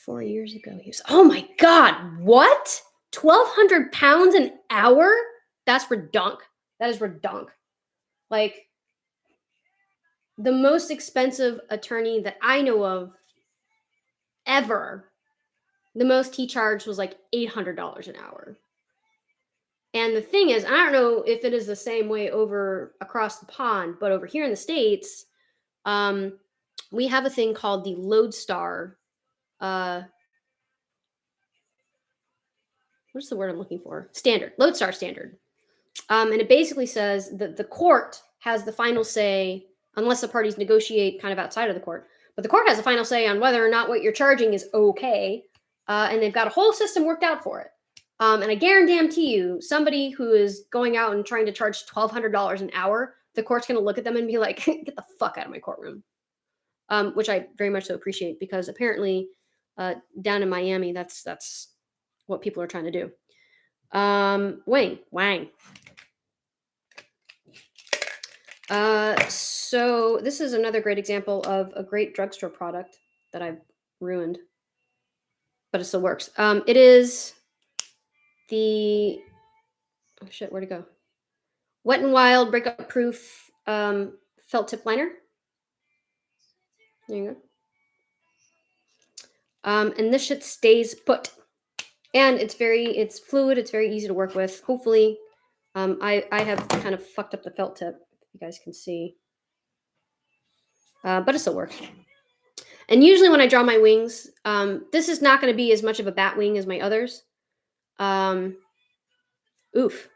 4 years ago. He was, oh my god, what? 1,200 pounds an hour? That's redonk. That is redonk. Like the most expensive attorney that I know of ever, the most he charged was like $800 an hour. And the thing is, I don't know if it is the same way over across the pond, but over here in the States, we have a thing called the Lodestar. What's the word I'm looking for? Standard, Lodestar standard. And it basically says that the court has the final say, unless the parties negotiate kind of outside of the court. But the court has the final say on whether or not what you're charging is okay. And they've got a whole system worked out for it. And I guarantee you, somebody who is going out and trying to charge $1,200 an hour, the court's going to look at them and be like, get the fuck out of my courtroom. Which I very much so appreciate, because apparently down in Miami, that's what people are trying to do. Wang. So this is another great example of a great drugstore product that I've ruined, but it still works. It is the, oh shit, where'd it go? Wet n Wild Breakup Proof felt tip liner. There you go. And this shit stays put. And it's fluid, it's very easy to work with. Hopefully, I have kind of fucked up the felt tip, if you guys can see. But it still works. And usually when I draw my wings, this is not going to be as much of a bat wing as my others. Oof.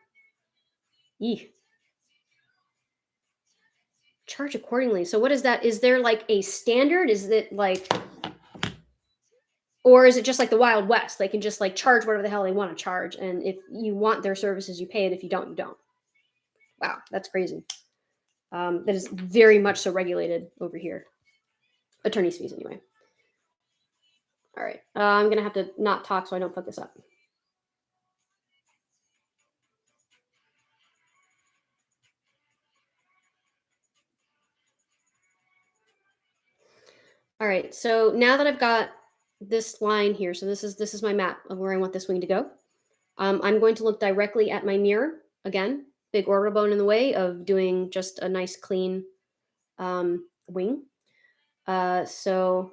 Yee. Charge accordingly. So what is that? Is there like a standard? Is it like, or is it just like the Wild West? They can just like charge whatever the hell they want to charge. And if you want their services, you pay it. If you don't, you don't. Wow, that's crazy. That is very much so regulated over here. Attorney's fees, anyway. All right. I'm going to have to not talk so I don't fuck this up. All right. So now that I've got this line here, so this is my map of where I want this wing to go. I'm going to look directly at my mirror. Again, big orbital bone in the way of doing just a nice clean wing. So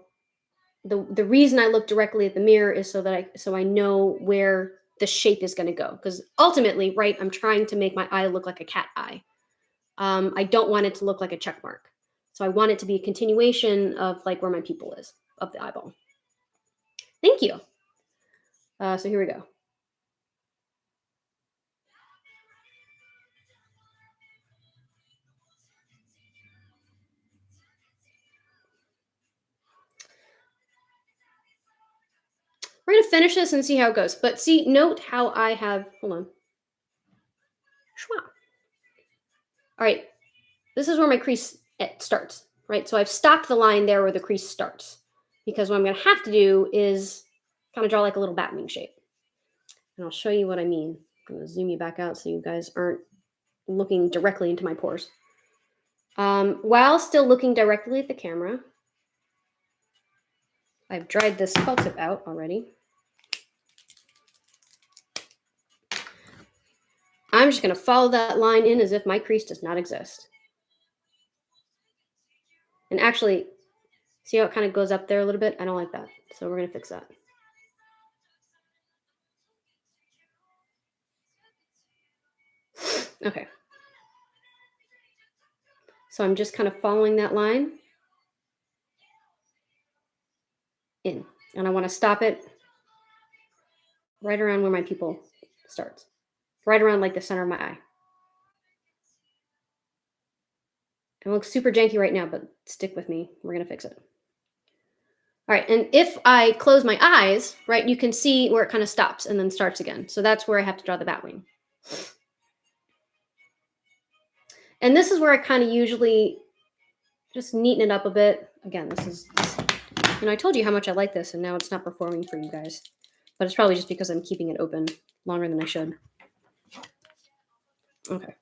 the reason I look directly at the mirror is so I know where the shape is going to go, because ultimately, right, I'm trying to make my eye look like a cat eye. I don't want it to look like a check mark. So I want it to be a continuation of like where my pupil is of the eyeball. Thank you. So here we go. We're going to finish this and see how it goes. But see, note how I have, hold on. All right, this is where my crease starts, right? So I've stopped the line there where the crease starts, because what I'm going to have to do is kind of draw like a little bat wing shape. And I'll show you what I mean. I'm going to zoom you back out so you guys aren't looking directly into my pores. While still looking directly at the camera, I've dried this felt tip out already. I'm just going to follow that line in as if my crease does not exist. And actually, see how it kind of goes up there a little bit? I don't like that. So we're going to fix that. Okay. So I'm just kind of following that line. in. And I want to stop it right around where my pupil starts. Right around like the center of my eye. It looks super janky right now, but stick with me. We're going to fix it. All right, and if I close my eyes, right, you can see where it kind of stops and then starts again. So that's where I have to draw the bat wing. And this is where I kind of usually just neaten it up a bit. Again, I told you how much I like this, and now it's not performing for you guys. But it's probably just because I'm keeping it open longer than I should. Okay.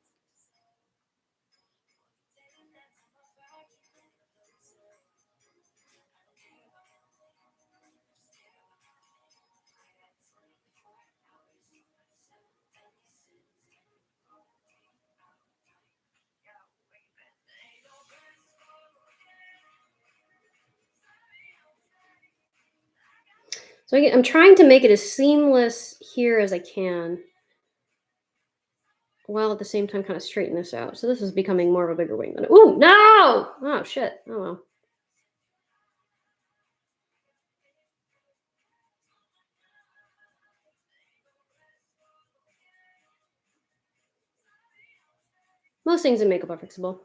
So again, I'm trying to make it as seamless here as I can, while at the same time kind of straighten this out. So this is becoming more of a bigger wing than ooh, no! Oh shit. Oh well. Most things in makeup are fixable.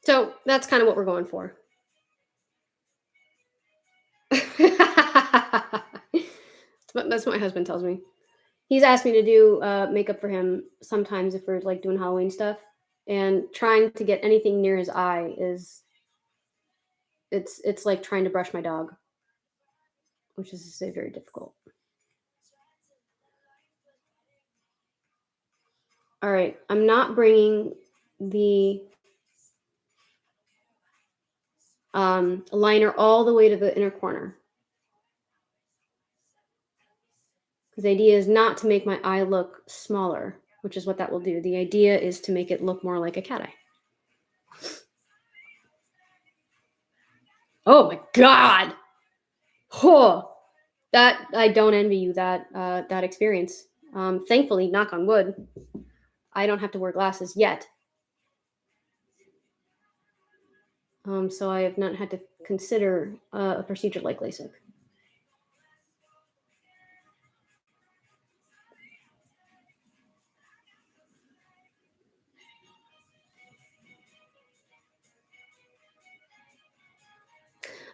So that's kind of what we're going for. That's what my husband tells me. He's asked me to do makeup for him sometimes if we're like doing Halloween stuff, and trying to get anything near his eye is it's like trying to brush my dog, which is to say very difficult. All right, I'm not bringing the liner all the way to the inner corner, because the idea is not to make my eye look smaller, which is what that will do. The idea is to make it look more like a cat eye. Oh my god! Oh, that I don't envy you that experience. Thankfully, knock on wood, I don't have to wear glasses yet. So I have not had to consider a procedure like LASIK.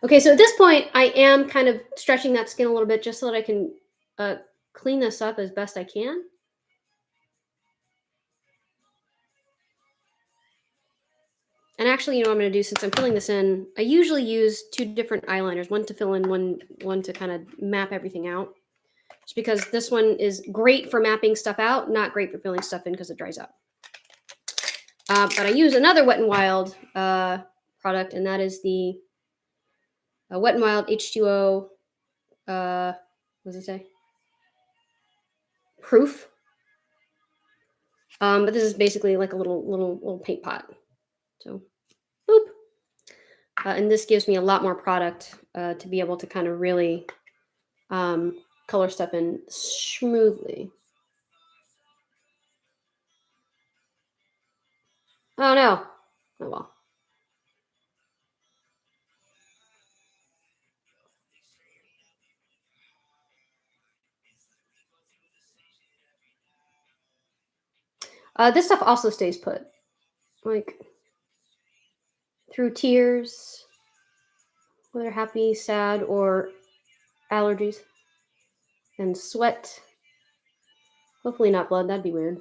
Okay, so at this point, I am kind of stretching that skin a little bit just so that I can clean this up as best I can. And actually, you know what I'm going to do, since I'm filling this in, I usually use two different eyeliners, one to fill in, one to kind of map everything out. Just because this one is great for mapping stuff out, not great for filling stuff in because it dries out. But I use another Wet n Wild product, and that is the Wet n Wild H2O. What does it say? Proof. But this is basically like a little paint pot. So, boop. And this gives me a lot more product to be able to kind of really color stuff in smoothly. Oh no. Oh well. This stuff also stays put. Like, through tears, whether happy, sad, or allergies, and sweat. Hopefully not blood, that'd be weird.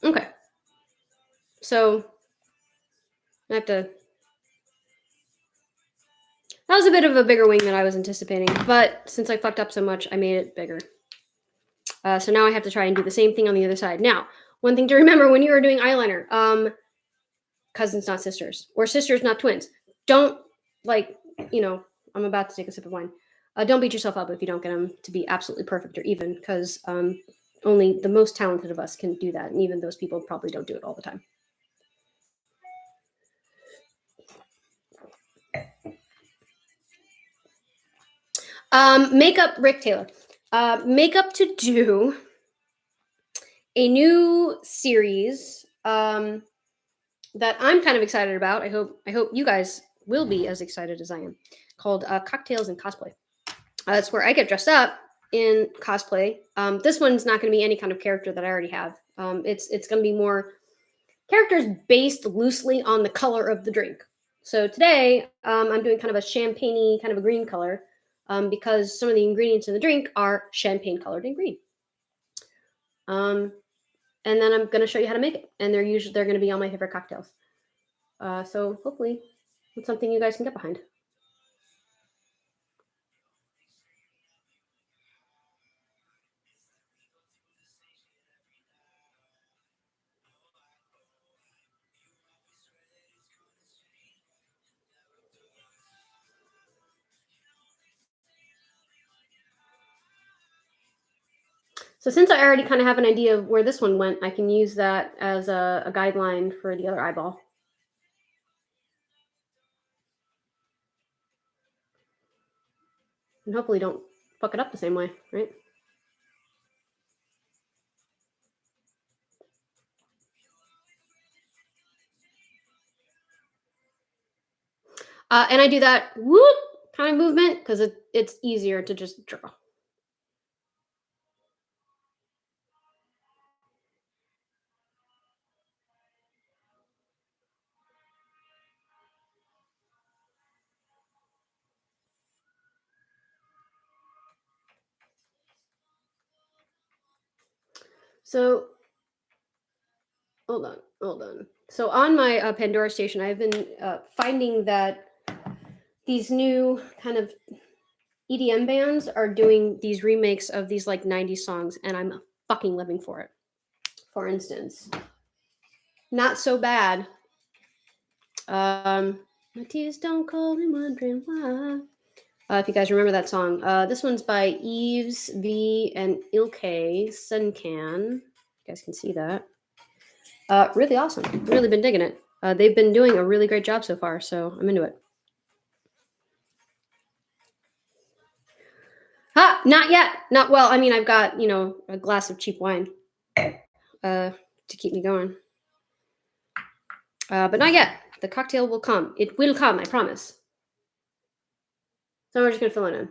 Okay. So, I have to. That was a bit of a bigger wing than I was anticipating, but since I fucked up so much, I made it bigger. So now I have to try and do the same thing on the other side. Now, one thing to remember when you are doing eyeliner, cousins not sisters, or sisters not twins. Don't, like, I'm about to take a sip of wine. Don't beat yourself up if you don't get them to be absolutely perfect or even, because Only the most talented of us can do that, and even those people probably don't do it all the time. Makeup, Rick Taylor. Makeup to do a new series that I'm kind of excited about. I hope you guys will be as excited as I am. Called Cocktails and Cosplay. It's where I get dressed up in cosplay. This one's not going to be any kind of character that I already have. It's going to be more characters based loosely on the color of the drink. So today I'm doing kind of a champagne-y, kind of a green color, because some of the ingredients in the drink are champagne colored and green. And then I'm going to show you how to make it, and they're going to be all my favorite cocktails. So hopefully it's something you guys can get behind. So since I already kind of have an idea of where this one went, I can use that as a guideline for the other eyeball. And hopefully don't fuck it up the same way, right? And I do that whoop kind of movement because it's easier to just draw. So hold on. So on my Pandora station, I've been finding that these new kind of EDM bands are doing these remakes of these like 90s songs, and I'm fucking living for it. For instance, Not So Bad. My tears don't cold and wondering why. If you guys remember that song, this one's by Eves V and Ilke Suncan. You guys can see that. Really awesome. Really been digging it. They've been doing a really great job so far, so I'm into it. Not yet. Not well. I mean, I've got a glass of cheap wine to keep me going, but not yet. The cocktail will come. It will come. I promise. So we're just gonna fill it in.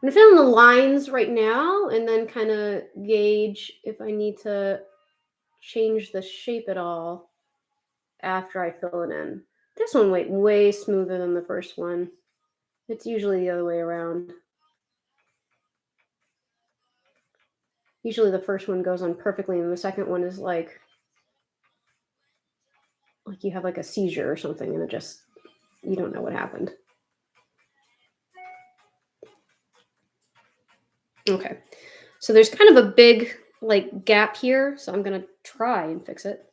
I'm gonna fill in the lines right now, and then kind of gauge if I need to change the shape at all after I fill it in. This one went way smoother than the first one. It's usually the other way around. Usually the first one goes on perfectly, and the second one is like you have like a seizure or something, and it just you don't know what happened. Okay, so there's kind of a big like gap here, so I'm gonna try and fix it.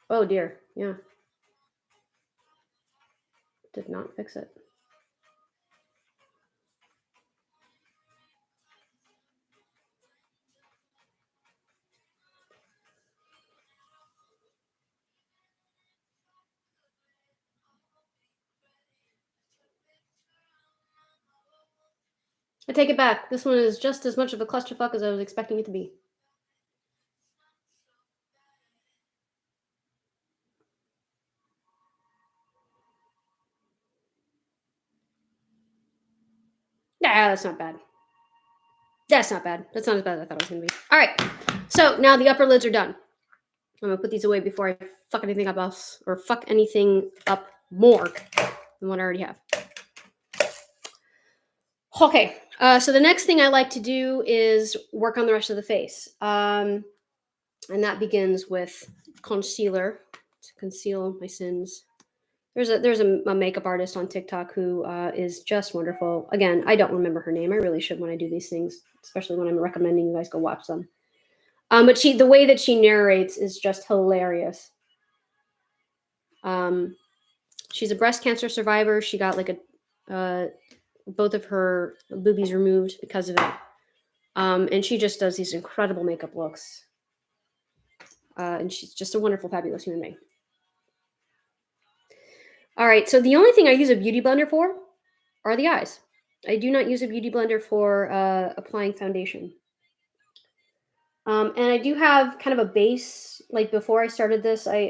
Oh dear, yeah, did not fix it. I take it back. This one is just as much of a clusterfuck as I was expecting it to be. Yeah, that's not bad. That's not bad. That's not as bad as I thought it was going to be. All right. So now the upper lids are done. I'm going to put these away before I fuck anything up else or fuck anything up more than what I already have. Okay. So the next thing I like to do is work on the rest of the face. And that begins with concealer to conceal my sins. There's a makeup artist on TikTok who is just wonderful. Again, I don't remember her name. I really should when I do these things, especially when I'm recommending you guys go watch them. But the way that she narrates is just hilarious. She's a breast cancer survivor. She got like both of her boobies removed because of it. And she just does these incredible makeup looks. And she's just a wonderful, fabulous human being. All right, so the only thing I use a beauty blender for are the eyes. I do not use a beauty blender for applying foundation. And I do have kind of a base. Like before I started this, I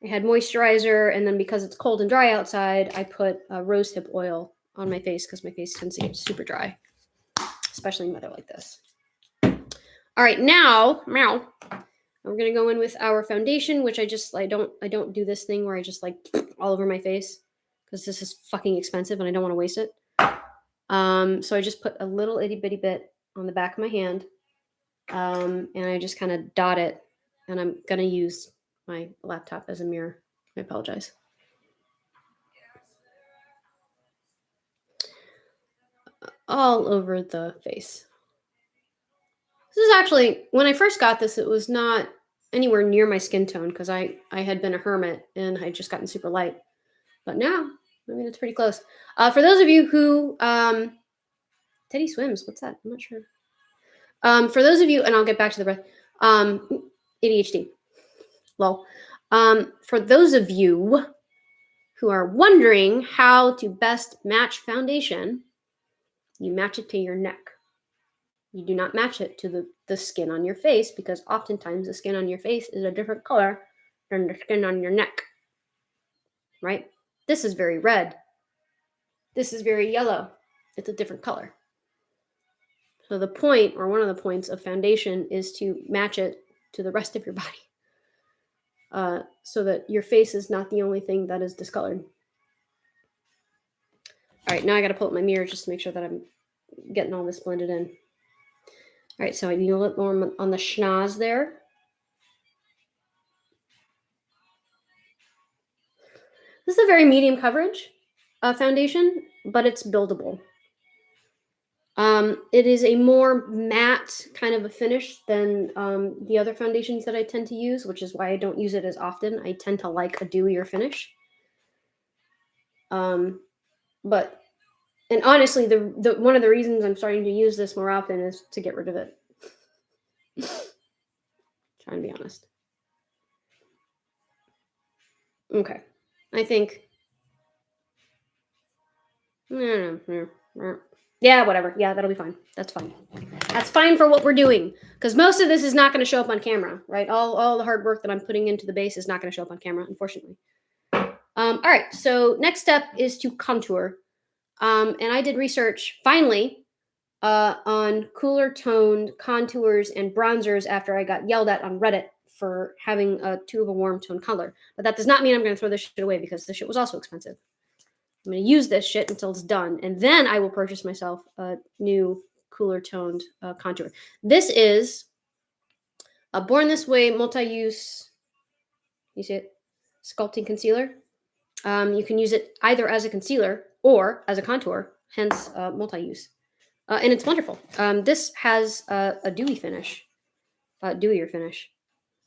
had moisturizer, and then because it's cold and dry outside, I put rosehip oil on my face because my face tends to get super dry, especially in weather like this. All right, now, we're gonna go in with our foundation, which I don't do this thing where I just like all over my face because this is fucking expensive and I don't want to waste it. So I just put a little itty bitty bit on the back of my hand, and I just kind of dot it, and I'm gonna use my laptop as a mirror. I apologize. All over the face. This is actually, when I first got this, it was not anywhere near my skin tone because I had been a hermit and I just gotten super light. But now, I mean, it's pretty close. For those of you who, Teddy swims, what's that? I'm not sure. For those of you, and I'll get back to the breath, ADHD, lol. For those of you who are wondering how to best match foundation, you match it to your neck. You do not match it to the skin on your face because oftentimes the skin on your face is a different color than the skin on your neck, right? This is very red. This is very yellow. It's a different color. So the point, or one of the points of foundation, is to match it to the rest of your body so that your face is not the only thing that is discolored. All right, now I got to pull up my mirror just to make sure that I'm getting all this blended in. All right, so I need a little more on the schnoz there. This is a very medium coverage foundation, but it's buildable. It is a more matte kind of a finish than the other foundations that I tend to use, which is why I don't use it as often. I tend to like a dewier finish. But honestly, the one of the reasons I'm starting to use this more often is to get rid of it. Trying to be honest. Okay, I think. Yeah, whatever. Yeah, that'll be fine. That's fine. That's fine for what we're doing, because most of this is not going to show up on camera, right? All the hard work that I'm putting into the base is not going to show up on camera, unfortunately. All right, so next step is to contour. And I did research, finally, on cooler toned contours and bronzers after I got yelled at on Reddit for having too of a warm tone color. But that does not mean I'm going to throw this shit away because this shit was also expensive. I'm going to use this shit until it's done, and then I will purchase myself a new cooler toned contour. This is a Born This Way multi-use, you see it, sculpting concealer. You can use it either as a concealer or as a contour, hence multi-use. And it's wonderful. This has a dewy finish, dewier finish.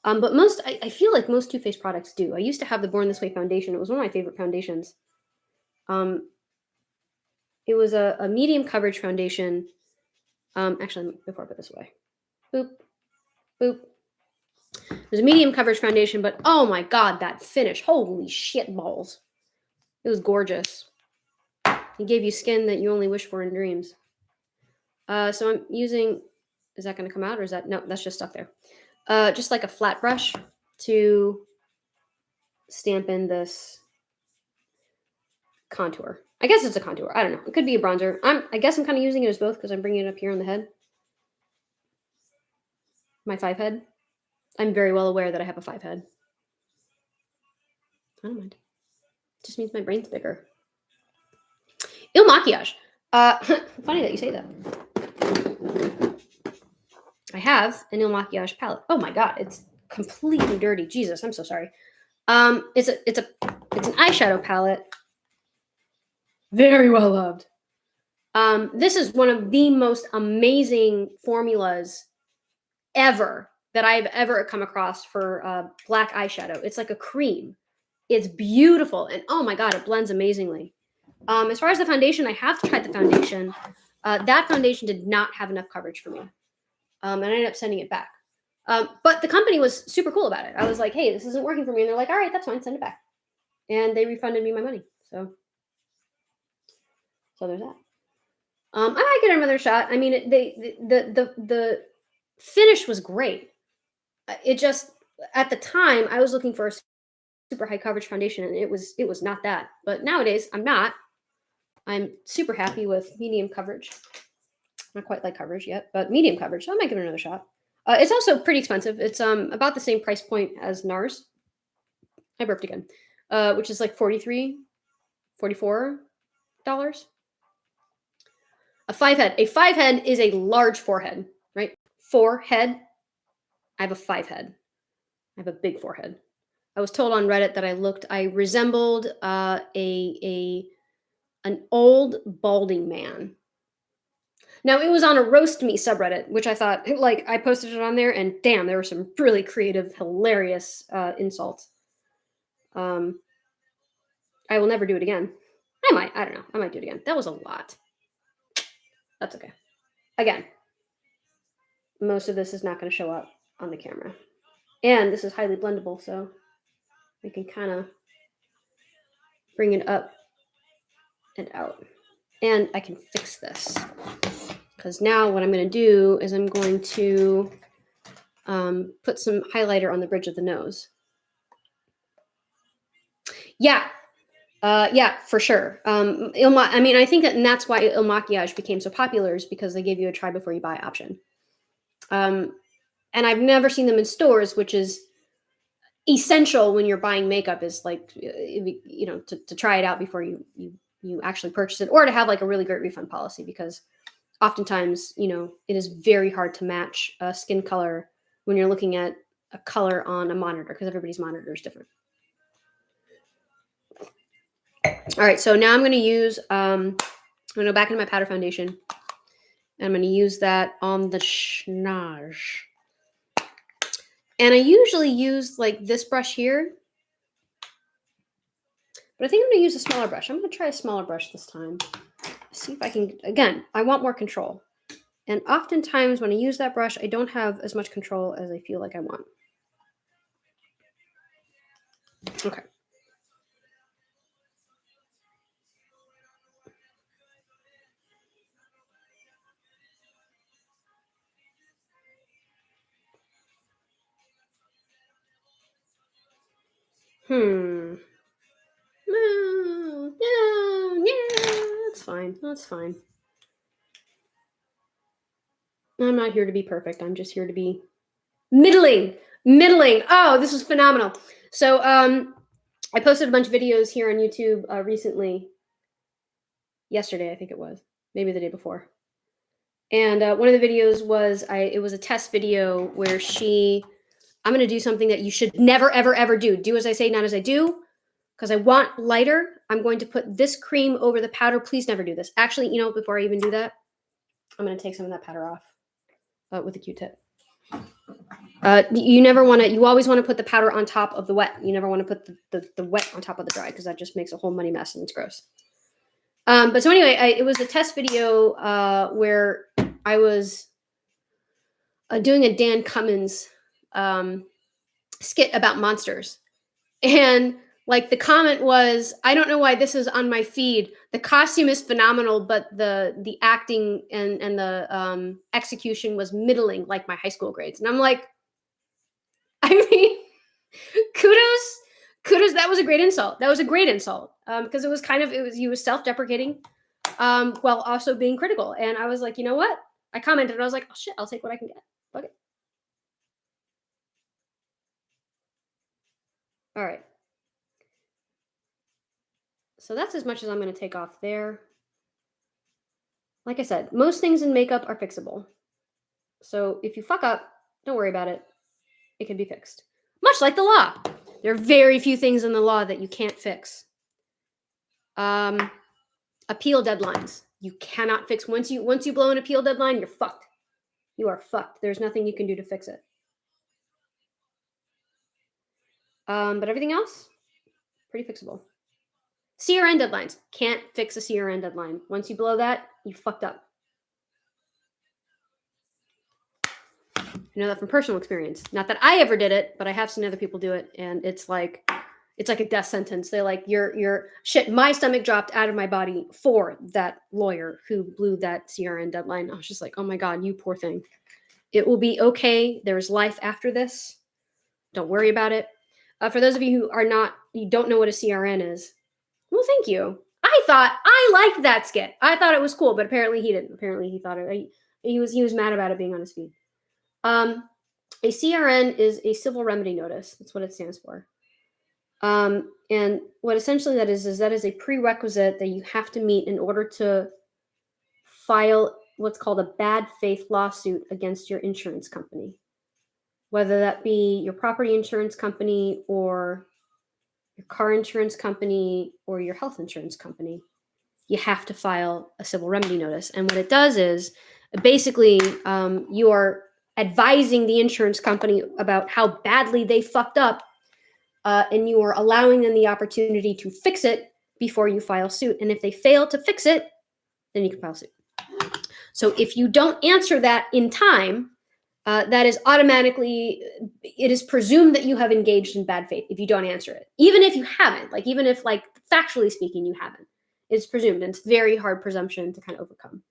But I feel like most Too Faced products do. I used to have the Born This Way foundation. It was one of my favorite foundations. It was a medium coverage foundation. Actually, before I put this away. Boop, boop. It was a medium coverage foundation, but oh my god, that finish. Holy shit balls. It was gorgeous. It gave you skin that you only wish for in dreams. So I'm using, is that going to come out or is that, no, that's just stuck there. Just like a flat brush to stamp in this contour. I guess it's a contour. I don't know. It could be a bronzer. I guess I'm kind of using it as both because I'm bringing it up here on the head. My 5 head. I'm very well aware that I have a 5 head. I don't mind. It just means my brain's bigger. Il maquillage. Funny that you say that. I have an Il maquillage palette. Oh my god, it's completely dirty. Jesus, I'm so sorry. It's an eyeshadow palette. Very well loved. This is one of the most amazing formulas ever that I've ever come across for black eyeshadow. It's like a cream. It's beautiful, and oh my god, it blends amazingly. As far as the foundation, I have tried the foundation. That foundation did not have enough coverage for me, and I ended up sending it back. But the company was super cool about it. I was like, "Hey, this isn't working for me," and they're like, "All right, that's fine, send it back," and they refunded me my money. So there's that. I might get another shot. I mean, the finish was great. It just at the time I was looking for a super high coverage foundation, and it was not that. But nowadays I'm not. I'm super happy with medium coverage. Not quite like coverage yet, but medium coverage. So I might give it another shot. It's also pretty expensive. It's about the same price point as NARS. I burped again, which is like $43, $44. A 5 head. A 5 head is a large forehead, right? 4 head. I have a 5 head. I have a big forehead. I was told on Reddit that I resembled an old balding man. Now it was on a roast me subreddit, which I thought, like, I posted it on there, and damn, there were some really creative, hilarious insults. I will never do it again. I might. I don't know. I might do it again. That was a lot. That's okay. Again, most of this is not going to show up on the camera, and this is highly blendable, so we can kind of bring it up and out, and I can fix this. Because now what I'm going to do is I'm going to put some highlighter on the bridge of the nose. Yeah, for sure. I mean, I think and that's why Il Maquillage became so popular, is because they gave you a try before you buy option. And I've never seen them in stores, which is essential when you're buying makeup, is like, to try it out before you actually purchase it, or to have like a really great refund policy, because oftentimes, it is very hard to match a skin color when you're looking at a color on a monitor, because everybody's monitor is different. All right, so now I'm going to use, I'm going to go back into my powder foundation, and I'm going to use that on the schnoz. And I usually use like this brush here, but I think I'm going to use a smaller brush. I'm going to try a smaller brush this time. See if I can, again, I want more control. And oftentimes when I use that brush, I don't have as much control as I feel like I want. Okay. No, that's fine. That's fine. I'm not here to be perfect. I'm just here to be middling. Oh, this is phenomenal. So I posted a bunch of videos here on YouTube recently. Yesterday, I think it was. Maybe the day before. And one of the videos was, it was a test video where I'm going to do something that you should never, ever, ever do. Do as I say, not as I do. Because I want lighter, I'm going to put this cream over the powder. Please never do this. Actually, before I even do that, I'm going to take some of that powder off with a Q-tip. You always want to put the powder on top of the wet. You never want to put the wet on top of the dry, because that just makes a whole muddy mess and it's gross. But so anyway, it was a test video where I was doing a Dan Cummins skit about monsters. And like the comment was, I don't know why this is on my feed. The costume is phenomenal, but the acting and the execution was middling, like my high school grades. And I'm like, I mean, kudos. That was a great insult. Because he was self-deprecating while also being critical. And I was like, you know what? I commented, and I was like, oh shit, I'll take what I can get. Fuck it. All right. So that's as much as I'm going to take off there. Like I said, most things in makeup are fixable. So if you fuck up, don't worry about it. It can be fixed. Much like the law. There are very few things in the law that you can't fix. Appeal deadlines. You cannot fix. Once you blow an appeal deadline, you're fucked. You are fucked. There's nothing you can do to fix it. But everything else, pretty fixable. CRN deadlines. Can't fix a CRN deadline. Once you blow that, you fucked up. I know that from personal experience. Not that I ever did it, but I have seen other people do it, and it's like a death sentence. They're like, you're shit. My stomach dropped out of my body for that lawyer who blew that CRN deadline. I was just like, oh my god, you poor thing. It will be okay. There's life after this. Don't worry about it. For those of you you don't know what a CRN is. Well, thank you. I thought I liked that skit. I thought it was cool, but apparently he didn't. Apparently he thought it. He was mad about it being on his feed. A CRN is a civil remedy notice. That's what it stands for. And what essentially that is that is a prerequisite that you have to meet in order to file what's called a bad faith lawsuit against your insurance company, whether that be your property insurance company or your car insurance company or your health insurance company. You have to file a civil remedy notice. And what it does is basically you are advising the insurance company about how badly they fucked up, and you are allowing them the opportunity to fix it before you file suit. And if they fail to fix it, then you can file suit. So if you don't answer that in time, that is automatically, it is presumed that you have engaged in bad faith if you don't answer it. Even if you haven't, even if factually speaking, you haven't, it's presumed. And it's very hard presumption to kind of overcome.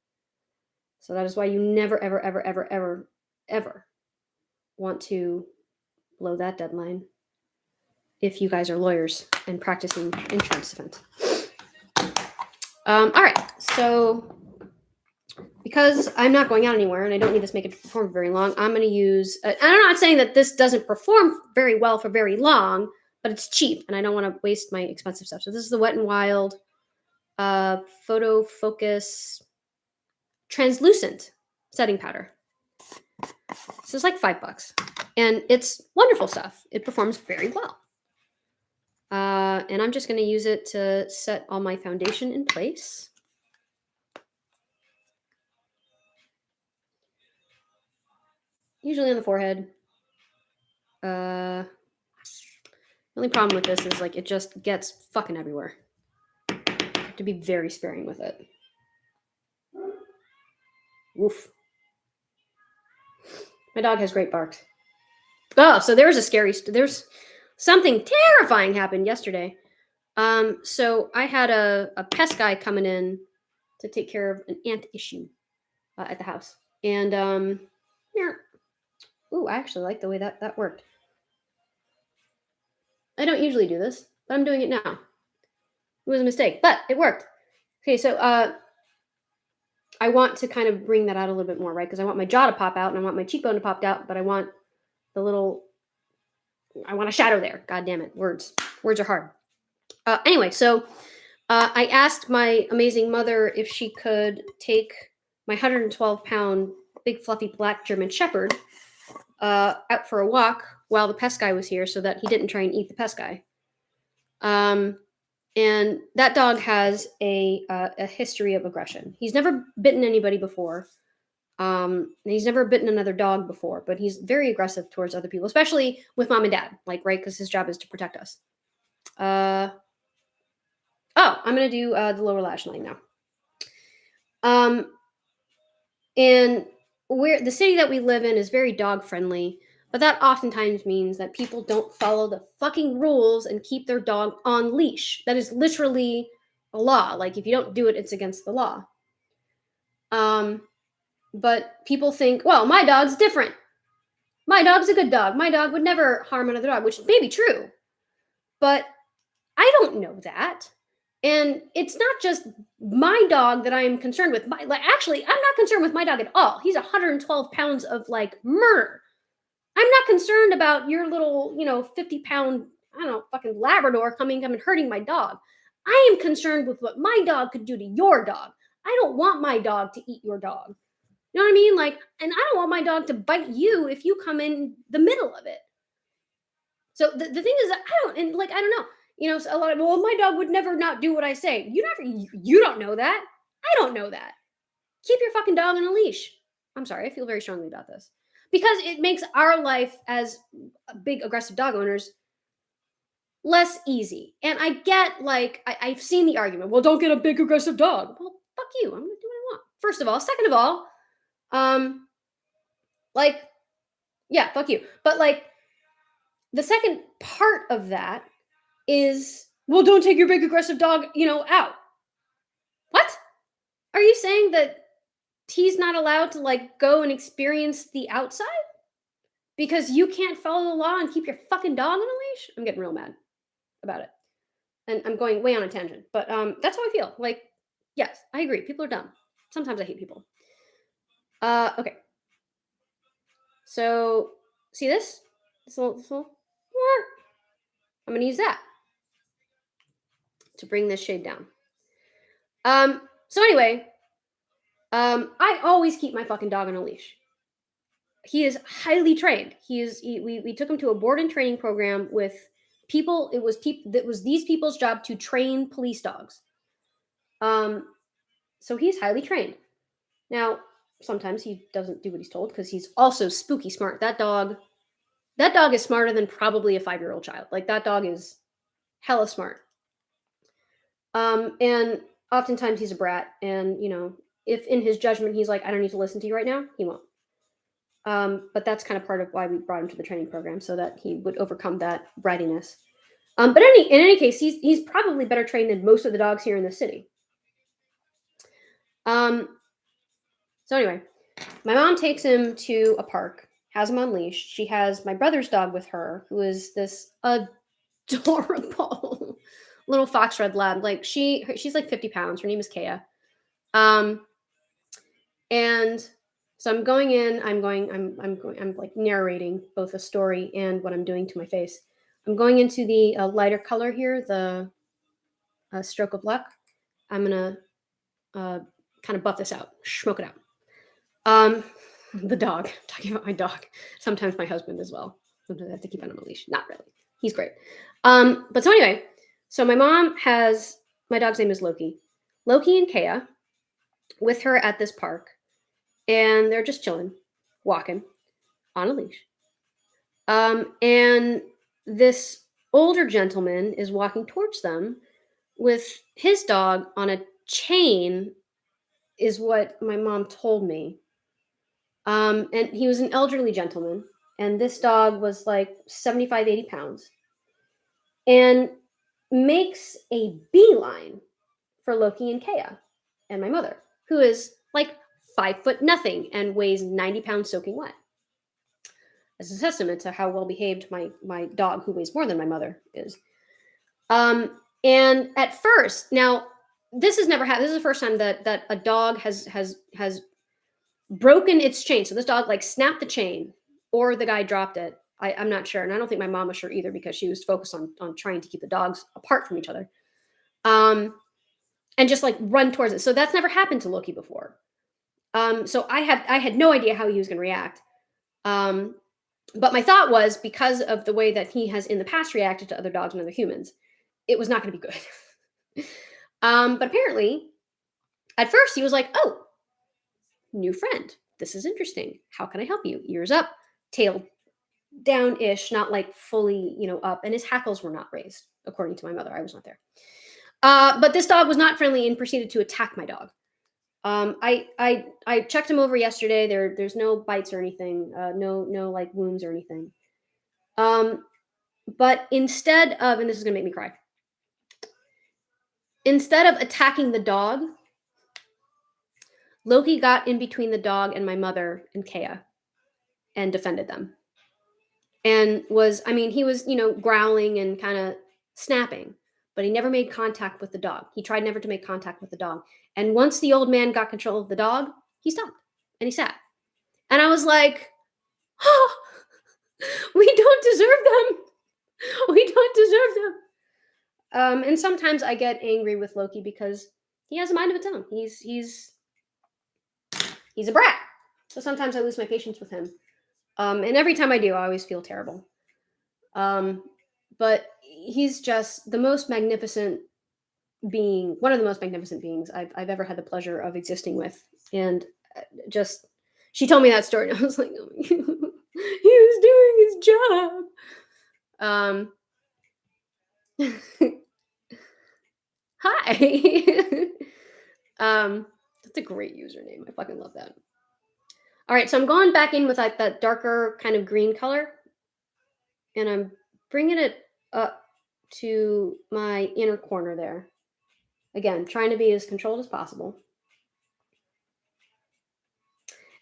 So that is why you never, ever, ever, ever, ever, ever want to blow that deadline if you guys are lawyers and practicing insurance defense. All right, so because I'm not going out anywhere and I don't need this makeup to perform very long, I'm going to use, and I'm not saying that this doesn't perform very well for very long, but it's cheap and I don't want to waste my expensive stuff. So this is the Wet n Wild Photo Focus Translucent Setting Powder. So it's like $5 and it's wonderful stuff. It performs very well. And I'm just going to use it to set all my foundation in place. Usually on the forehead. The only problem with this is it just gets fucking everywhere. I have to be very sparing with it. Woof. My dog has great barks. Oh, so there's something terrifying happened yesterday. So I had a pest guy coming in to take care of an ant issue at the house. And ooh, I actually like the way that worked. I don't usually do this, but I'm doing it now. It was a mistake, but it worked. Okay, so I want to kind of bring that out a little bit more, right? Because I want my jaw to pop out and I want my cheekbone to pop out, but I want I want a shadow there. God damn it. Words are hard. Anyway, so I asked my amazing mother if she could take my 112-pound big fluffy black German Shepherd out for a walk while the pest guy was here so that he didn't try and eat the pest guy. And that dog has a history of aggression. He's never bitten anybody before. He's never bitten another dog before, but he's very aggressive towards other people, especially with mom and dad, right? Because his job is to protect us. I'm going to do the lower lash line now. And the city that we live in is very dog friendly, but that oftentimes means that people don't follow the fucking rules and keep their dog on leash. That is literally a law. If you don't do it, it's against the law. But people think, well, my dog's different. My dog's a good dog. My dog would never harm another dog, which may be true. But I don't know that. And it's not just my dog that I'm concerned with. Actually, I'm not concerned with my dog at all. He's 112 pounds of murder. I'm not concerned about your little, 50-pound, fucking Labrador coming and hurting my dog. I am concerned with what my dog could do to your dog. I don't want my dog to eat your dog. You know what I mean? And I don't want my dog to bite you if you come in the middle of it. So the thing is, I don't know. So a lot of, well, my dog would never not do what I say. You don't know that. I don't know that. Keep your fucking dog on a leash. I'm sorry, I feel very strongly about this. Because it makes our life as big aggressive dog owners less easy. And I get like I've seen the argument. Well, don't get a big aggressive dog. Well, fuck you. I'm gonna do what I want. First of all, second of all, um, like yeah, fuck you. But like the second part of that is, well, don't take your big aggressive dog, out. What? Are you saying that he's not allowed to like go and experience the outside because you can't follow the law and keep your fucking dog on a leash? I'm getting real mad about it. And I'm going way on a tangent, but that's how I feel. Like, yes, I agree. People are dumb. Sometimes I hate people. Okay. So, see this? This little. I'm gonna use that to bring this shade down. So anyway, I always keep my fucking dog on a leash. He is highly trained. We took him to a board and training program with people. It was people that was these people's job to train police dogs. So he's highly trained. Now, sometimes he doesn't do what he's told because he's also spooky smart. That dog is smarter than probably a 5-year-old child. Like that dog is hella smart. And oftentimes he's a brat, and if in his judgment he's like, I don't need to listen to you right now, he won't. But that's kind of part of why we brought him to the training program, so that he would overcome that brattiness. But in any case, he's probably better trained than most of the dogs here in the city. So anyway, my mom takes him to a park, has him on leash. She has my brother's dog with her, who is this adorable little fox red lab. Like she's like 50 pounds. Her name is Kea. And so I'm going in, I'm like narrating both a story and what I'm doing to my face. I'm going into the lighter color here, the stroke of luck. I'm going to kind of buff this out, smoke it out. The dog, I'm talking about my dog. Sometimes my husband as well. Sometimes I have to keep on a leash. Not really. He's great. But so anyway, so my mom has, my dog's name is Loki. Loki and Kea with her at this park. And they're just chilling, walking on a leash. And this older gentleman is walking towards them with his dog on a chain, is what my mom told me. And he was an elderly gentleman, and this dog was like 75, 80 pounds, and makes a beeline for Loki and Kea and my mother, who is like 5 foot nothing and weighs 90 pounds soaking wet. As a testament to how well behaved my dog, who weighs more than my mother, is. And at first, now this has never happened. This is the first time that a dog has broken its chain. So this dog like snapped the chain, or the guy dropped it. I'm not sure, and I don't think my mom was sure either, because she was focused on trying to keep the dogs apart from each other. And just like run towards it. So that's never happened to Loki before. So I had no idea how he was going to react. But my thought was, because of the way that he has in the past reacted to other dogs and other humans, it was not going to be good. But apparently, at first he was like, "Oh, new friend. This is interesting. How can I help you?" Ears up, tail down-ish, not like fully, up, and his hackles were not raised, according to my mother. I was not there. But this dog was not friendly and proceeded to attack my dog. I checked him over yesterday. There's no bites or anything, no like wounds or anything. But instead of, and this is gonna make me cry, instead of attacking the dog, Loki got in between the dog and my mother and Kea and defended them. And he was, growling and kind of snapping, but he never made contact with the dog. He tried never to make contact with the dog. And once the old man got control of the dog, he stopped and he sat. And I was like, "Oh, we don't deserve them. We don't deserve them." And sometimes I get angry with Loki because he has a mind of its own. He's a brat. So sometimes I lose my patience with him. And every time I do, I always feel terrible. But he's just the most magnificent being, one of the most magnificent beings I've ever had the pleasure of existing with. And just, she told me that story, and I was like, "Oh my God, he was doing his job." Hi. That's a great username. I fucking love that. All right, so I'm going back in with like that darker kind of green color, and I'm bringing it up to my inner corner there. Again, trying to be as controlled as possible.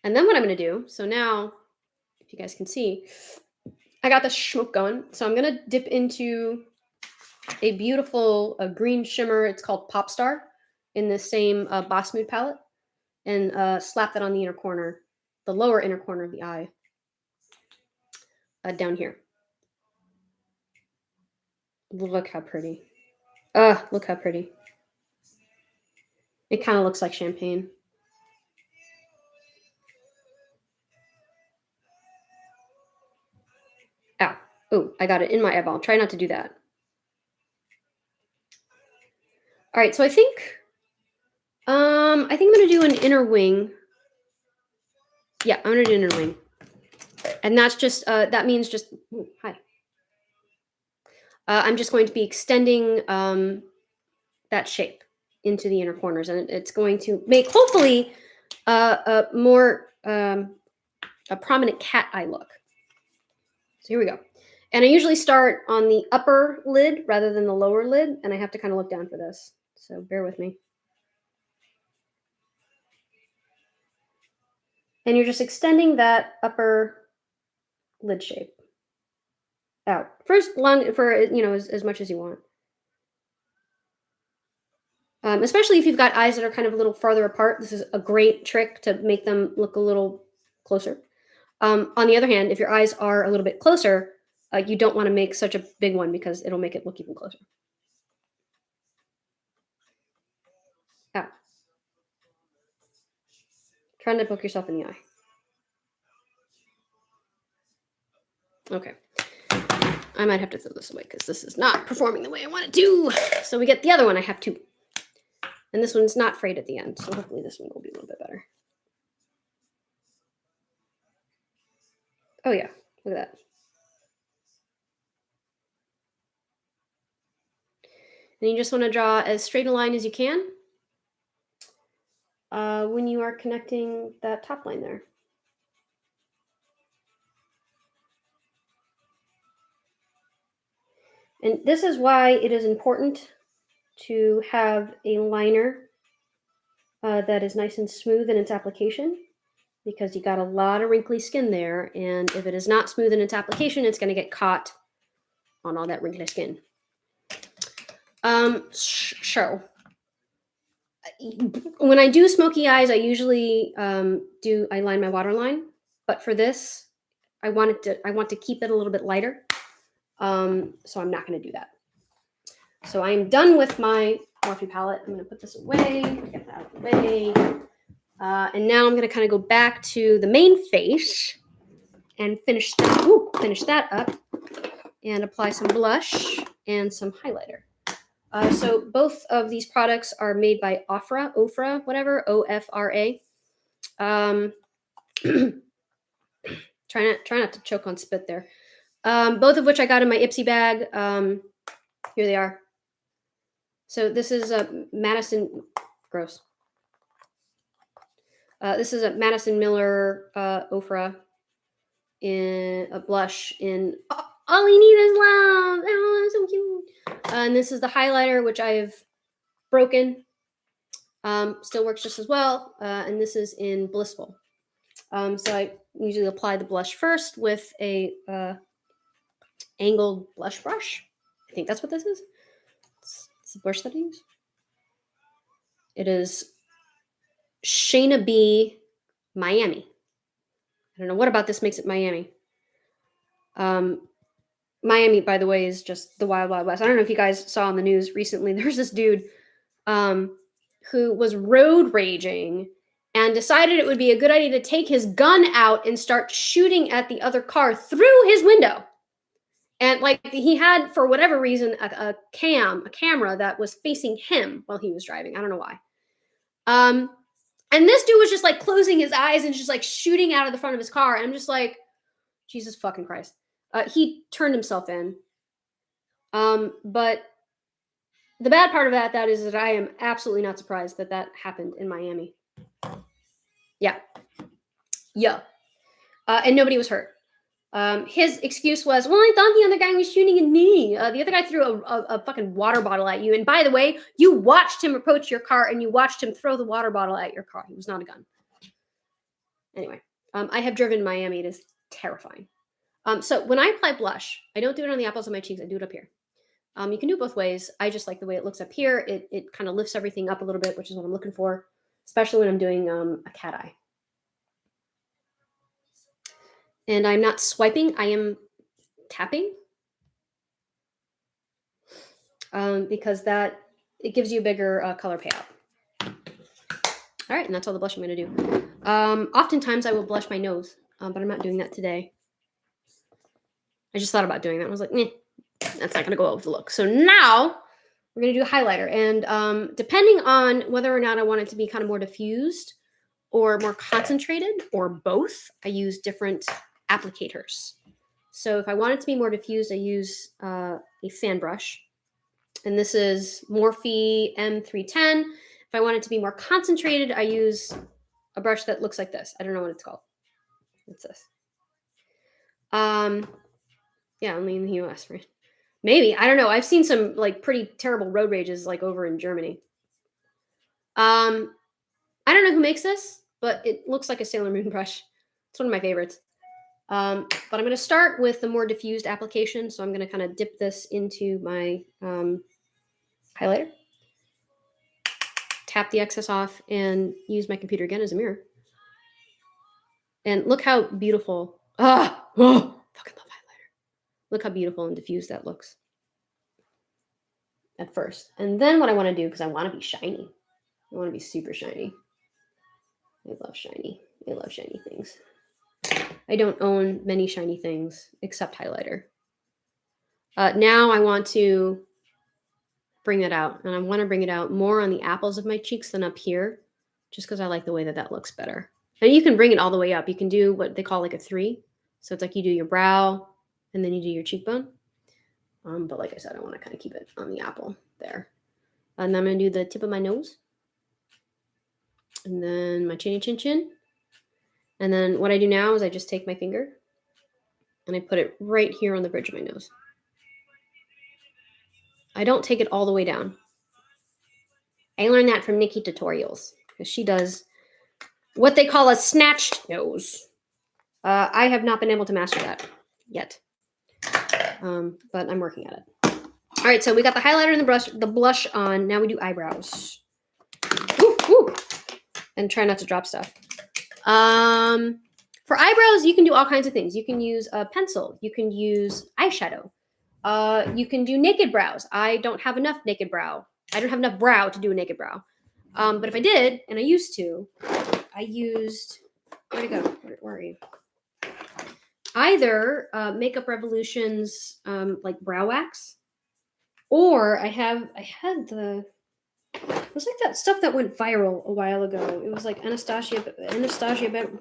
And then what I'm going to do, so now, if you guys can see, I got the smoke going. So I'm going to dip into a beautiful green shimmer. It's called Pop Star in the same Boss Mood palette, and slap that on the inner corner, the lower inner corner of the eye, down here. Look how pretty. Look how pretty. It kind of looks like champagne. Ow. Oh, I got it in my eyeball. Try not to do that. All right, so I think I'm gonna do an inner wing. Yeah, I'm gonna do an inner wing. And that's just that means just ooh, hi. I'm just going to be extending that shape into the inner corners, and it's going to make hopefully a more a prominent cat eye look. So here we go. And I usually start on the upper lid rather than the lower lid, and I have to kind of look down for this. So bear with me. And you're just extending that upper lid shape out first, long for as much as you want. Especially if you've got eyes that are kind of a little farther apart, this is a great trick to make them look a little closer. On the other hand, if your eyes are a little bit closer, you don't want to make such a big one because it'll make it look even closer. Ow. Trying to poke yourself in the eye. Okay. I might have to throw this away because this is not performing the way I want it to. So we get the other one. I have two. And this one's not frayed at the end, so hopefully this one will be a little bit better. Oh yeah, look at that. And you just want to draw as straight a line as you can when you are connecting that top line there. And this is why it is important to have a liner that is nice and smooth in its application, because you got a lot of wrinkly skin there, and if it is not smooth in its application, it's going to get caught on all that wrinkly skin. So when I do smoky eyes, I usually I line my waterline, but for this, I want to keep it a little bit lighter. So I'm not going to do that. So I am done with my Morphe palette. I'm going to put this away, get that out of the way. And now I'm going to kind of go back to the main face and finish that up and apply some blush and some highlighter. So both of these products are made by Ofra, whatever, Ofra. Try not to choke on spit there. Both of which I got in my Ipsy bag. Here they are. So this is a Madison, gross. This is a Madison Miller Ofra in a blush in All You Need Is Love. Oh, so cute. And this is the highlighter, which I've broken. Still works just as well. And this is in Blissful. So I usually apply the blush first with a angled blush brush. I think that's what this is. It's the brush that I use. It is Shayna B Miami. I don't know what about this makes it Miami. Miami, by the way, is just the wild, wild west. I don't know if you guys saw on the news recently. There's this dude who was road raging and decided it would be a good idea to take his gun out and start shooting at the other car through his window. And like he had, for whatever reason, a camera that was facing him while he was driving. I don't know why. And this dude was just like closing his eyes and just like shooting out of the front of his car. And I'm just like, Jesus fucking Christ. He turned himself in. But The bad part of that is that I am absolutely not surprised that that happened in Miami. Yeah. Yeah. And nobody was hurt. His excuse was, well, I thought the other guy was shooting at me. The other guy threw a fucking water bottle at you. And by the way, you watched him approach your car and you watched him throw the water bottle at your car. It was not a gun. Anyway, I have driven Miami. It is terrifying. So when I apply blush, I don't do it on the apples of my cheeks. I do it up here. You can do it both ways. I just like the way it looks up here. It kind of lifts everything up a little bit, which is what I'm looking for, especially when I'm doing a cat eye. And I'm not swiping. I am tapping. Because it gives you a bigger color payout. All right, and that's all the blush I'm going to do. Oftentimes I will blush my nose, but I'm not doing that today. I just thought about doing that. I was like, that's not going to go well with the look. So now we're going to do a highlighter. And depending on whether or not I want it to be kind of more diffused or more concentrated or both, I use different applicators. So if I want it to be more diffused, I use a fan brush. And this is Morphe M310. If I want it to be more concentrated, I use a brush that looks like this. I don't know what it's called. What's this? Yeah, only in the US, right? Maybe. I don't know. I've seen some like pretty terrible road rages like over in Germany. I don't know who makes this, but it looks like a Sailor Moon brush. It's one of my favorites. But I'm going to start with the more diffused application. So I'm going to kind of dip this into my highlighter, tap the excess off, and use my computer again as a mirror. And look how beautiful. Fucking love highlighter. Look how beautiful and diffused that looks at first. And then what I want to do, because I want to be shiny. I want to be super shiny. I love shiny. I love shiny things. I don't own many shiny things except highlighter. Now I want to bring that out. And I want to bring it out more on the apples of my cheeks than up here, just because I like the way that looks better. And you can bring it all the way up. You can do what they call like a 3. So it's like you do your brow and then you do your cheekbone. But like I said, I want to kind of keep it on the apple there. And then I'm going to do the tip of my nose. And then my chinny chin chin. And then what I do now is I just take my finger and I put it right here on the bridge of my nose. I don't take it all the way down. I learned that from Nikki Tutorials because she does what they call a snatched nose. I have not been able to master that yet, but I'm working at it. All right, so we got the highlighter and the blush on. Now we do eyebrows. Woo, woo. And try not to drop stuff. For eyebrows, you can do all kinds of things. You can use a pencil. You can use eyeshadow. You can do naked brows. I don't have enough naked brow. I don't have enough brow to do a naked brow. But if I did, and I used to, I used, where'd it go? Where are you? Either Makeup Revolution's like brow wax, or I had the, it was like that stuff that went viral a while ago. It was like Anastasia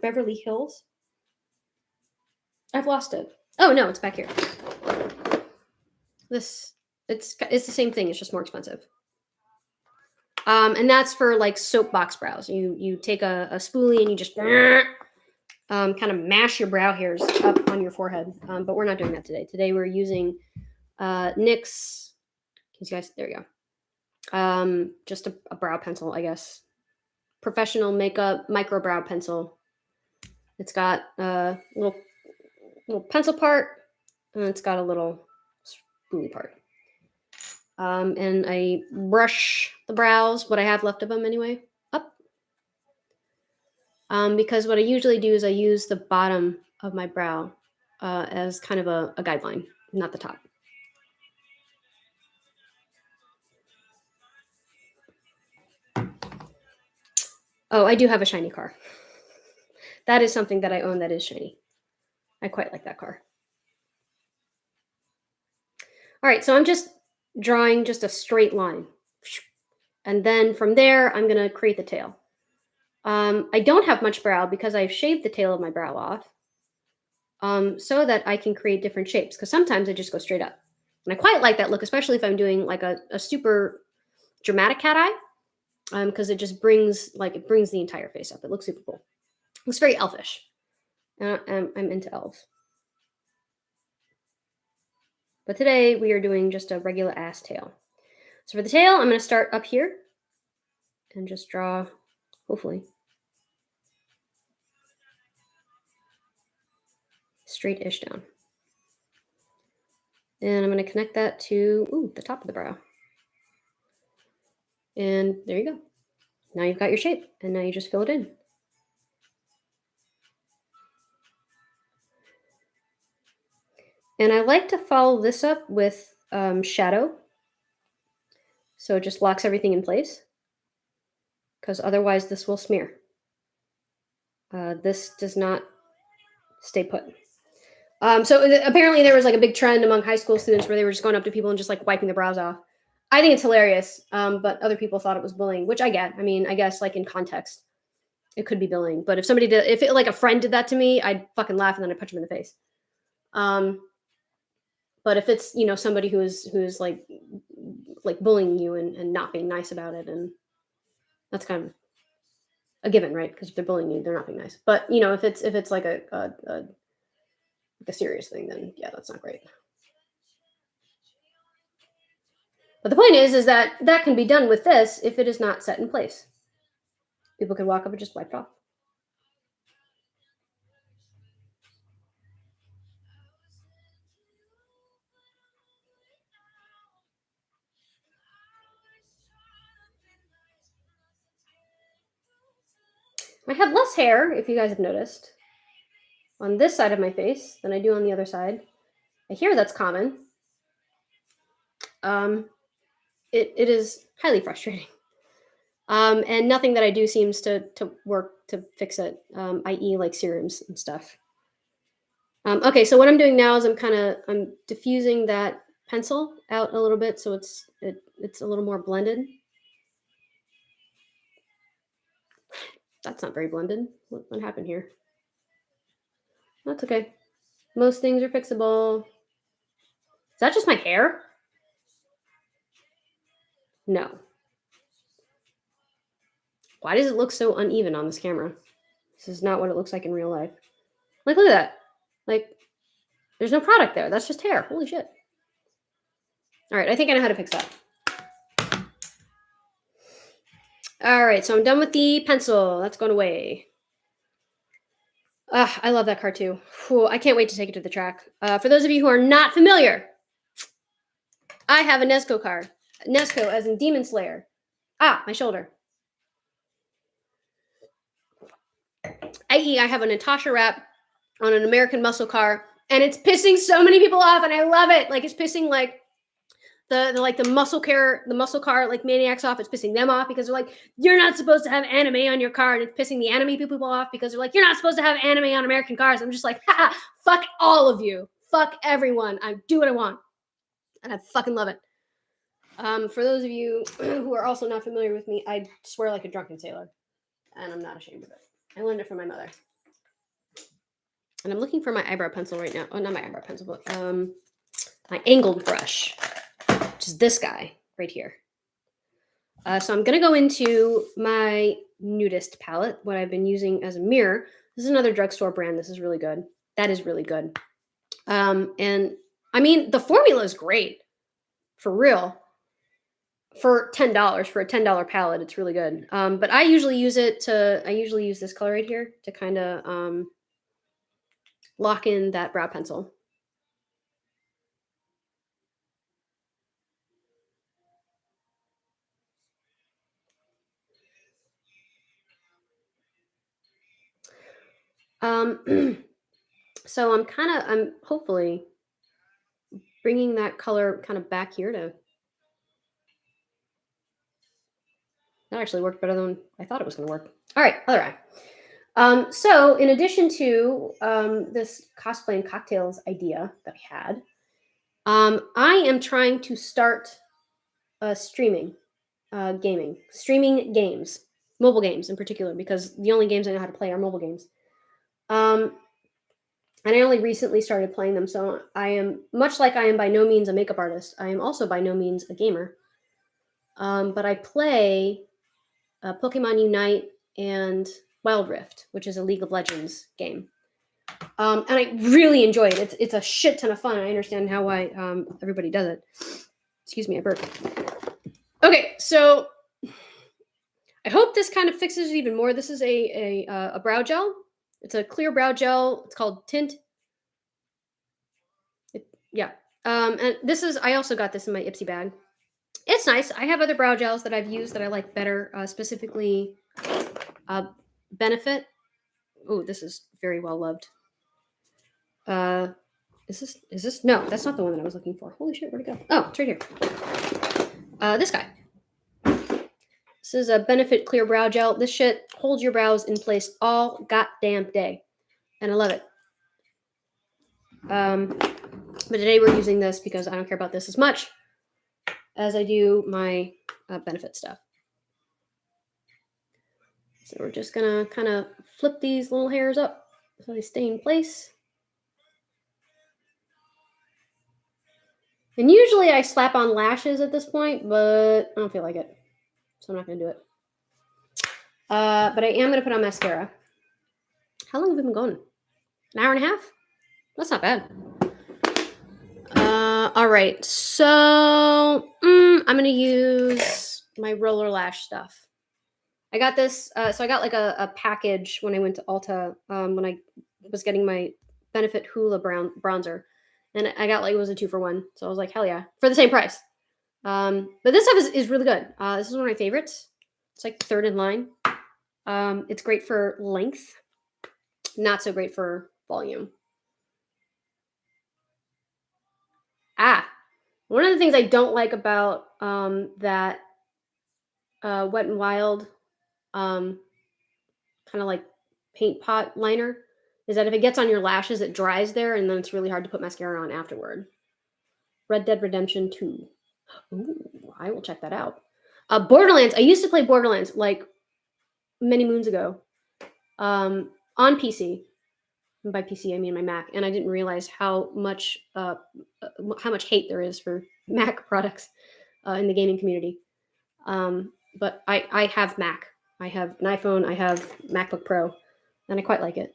Beverly Hills. I've lost it. Oh no, it's back here. It's the same thing. It's just more expensive. And that's for like soapbox brows. You take a spoolie and you just kind of mash your brow hairs up on your forehead. But we're not doing that today. Today we're using NYX. Can you guys? There you go. Just a brow pencil, I guess. Professional makeup micro brow pencil. It's got a little pencil part, and it's got a little spoolie part. And I brush the brows, what I have left of them anyway, up. Because what I usually do is I use the bottom of my brow as kind of a guideline, not the top. Oh, I do have a shiny car. That is something that I own that is shiny. I quite like that car. All right, so I'm just drawing just a straight line. And then from there, I'm going to create the tail. I don't have much brow because I've shaved the tail of my brow off so that I can create different shapes, because sometimes I just go straight up. And I quite like that look, especially if I'm doing like a super dramatic cat eye, because it just brings the entire face up. It looks super cool. It looks very elfish. I'm into elves. But today we are doing just a regular ass tail. So for the tail, I'm going to start up here and just draw, hopefully, straight-ish down. And I'm going to connect that to the top of the brow. And there you go. Now you've got your shape, and now you just fill it in. And I like to follow this up with shadow. So it just locks everything in place, because otherwise this will smear. This does not stay put. So apparently there was like a big trend among high school students where they were just going up to people and just like wiping the brows off. I think it's hilarious, but other people thought it was bullying, which I get. I mean, I guess like in context, it could be bullying. But if like a friend did that to me, I'd fucking laugh and then I'd punch him in the face. But if it's somebody who is like bullying you and not being nice about it, and that's kind of a given, right? Because if they're bullying you, they're not being nice. But if it's like a serious thing, then yeah, that's not great. But the point is that can be done with this if it is not set in place. People can walk up and just wipe it off. I have less hair, if you guys have noticed, on this side of my face than I do on the other side. I hear that's common. It is highly frustrating. And nothing that I do seems to work to fix it, i.e. like serums and stuff. Okay, so what I'm doing now is I'm diffusing that pencil out a little bit so it's a little more blended. That's not very blended. What happened here? That's okay. Most things are fixable. Is that just my hair? No. Why does it look so uneven on this camera? This is not what it looks like in real life. Like, look at that. Like, there's no product there. That's just hair. Holy shit. All right, I think I know how to fix that. All right, so I'm done with the pencil. That's going away. I love that car too. Whew, I can't wait to take it to the track. For those of you who are not familiar, I have a Nezuko card. Nezuko as in Demon Slayer. My shoulder. I.e., I have a Natasha wrap on an American muscle car, and it's pissing so many people off, and I love it. Like, it's pissing like the muscle car like maniacs off. It's pissing them off because they're like, you're not supposed to have anime on your car, and it's pissing the anime people off because they're like, you're not supposed to have anime on American cars. I'm just like, haha, fuck all of you, fuck everyone. I do what I want, and I fucking love it. For those of you who are also not familiar with me, I swear like a drunken sailor, and I'm not ashamed of it. I learned it from my mother. And I'm looking for my eyebrow pencil right now. Oh, not my eyebrow pencil, but my angled brush, which is this guy right here. So I'm going to go into my nudist palette, what I've been using as a mirror. This is another drugstore brand. This is really good. That is really good. And I mean, the formula is great. For real. For $10, for a $10 palette, it's really good. But I usually use this color right here to kind of lock in that brow pencil. So I'm hopefully bringing that color kind of back here to. That actually worked better than I thought it was going to work. All right, other eye. So in addition to this cosplay and cocktails idea that I had, I am trying to start streaming games, mobile games in particular, because the only games I know how to play are mobile games. And I only recently started playing them, so I am, much like I am by no means a makeup artist, I am also by no means a gamer. But I play Pokemon Unite and Wild Rift, which is a League of Legends game. And I really enjoy it. It's a shit ton of fun. I understand why everybody does it. Excuse me, I burped. Okay, so I hope this kind of fixes it even more. This is a brow gel. It's a clear brow gel. It's called Tint. Yeah. And this is, I also got this in my Ipsy bag. It's nice. I have other brow gels that I've used that I like better, specifically Benefit. Oh, this is very well loved. Is this? No, that's not the one that I was looking for. Holy shit, where'd it go? Oh, it's right here. This guy. This is a Benefit Clear Brow Gel. This shit holds your brows in place all goddamn day. And I love it. But today we're using this because I don't care about this as much as I do my Benefit stuff. So we're just gonna kind of flip these little hairs up so they stay in place. And usually I slap on lashes at this point, but I don't feel like it. So I'm not gonna do it. But I am gonna put on mascara. How long have we been going? An hour and a half? That's not bad. All right, so I'm gonna use my roller lash stuff. I got this, so I got like a package when I went to Ulta when I was getting my Benefit Hoola bronzer, and I got like, it was a 2-for-1, so I was like, hell yeah, for the same price. But this stuff is really good. This is one of my favorites. It's like third in line. It's great for length, not so great for volume. One of the things I don't like about that Wet n Wild kind of like paint pot liner is that if it gets on your lashes, it dries there, and then it's really hard to put mascara on afterward. Red Dead Redemption 2. Ooh, I will check that out. Borderlands. I used to play Borderlands like many moons ago on PC. And by PC, I mean my Mac, and I didn't realize how much hate there is for Mac products in the gaming community. But I have Mac. I have an iPhone. I have MacBook Pro, and I quite like it.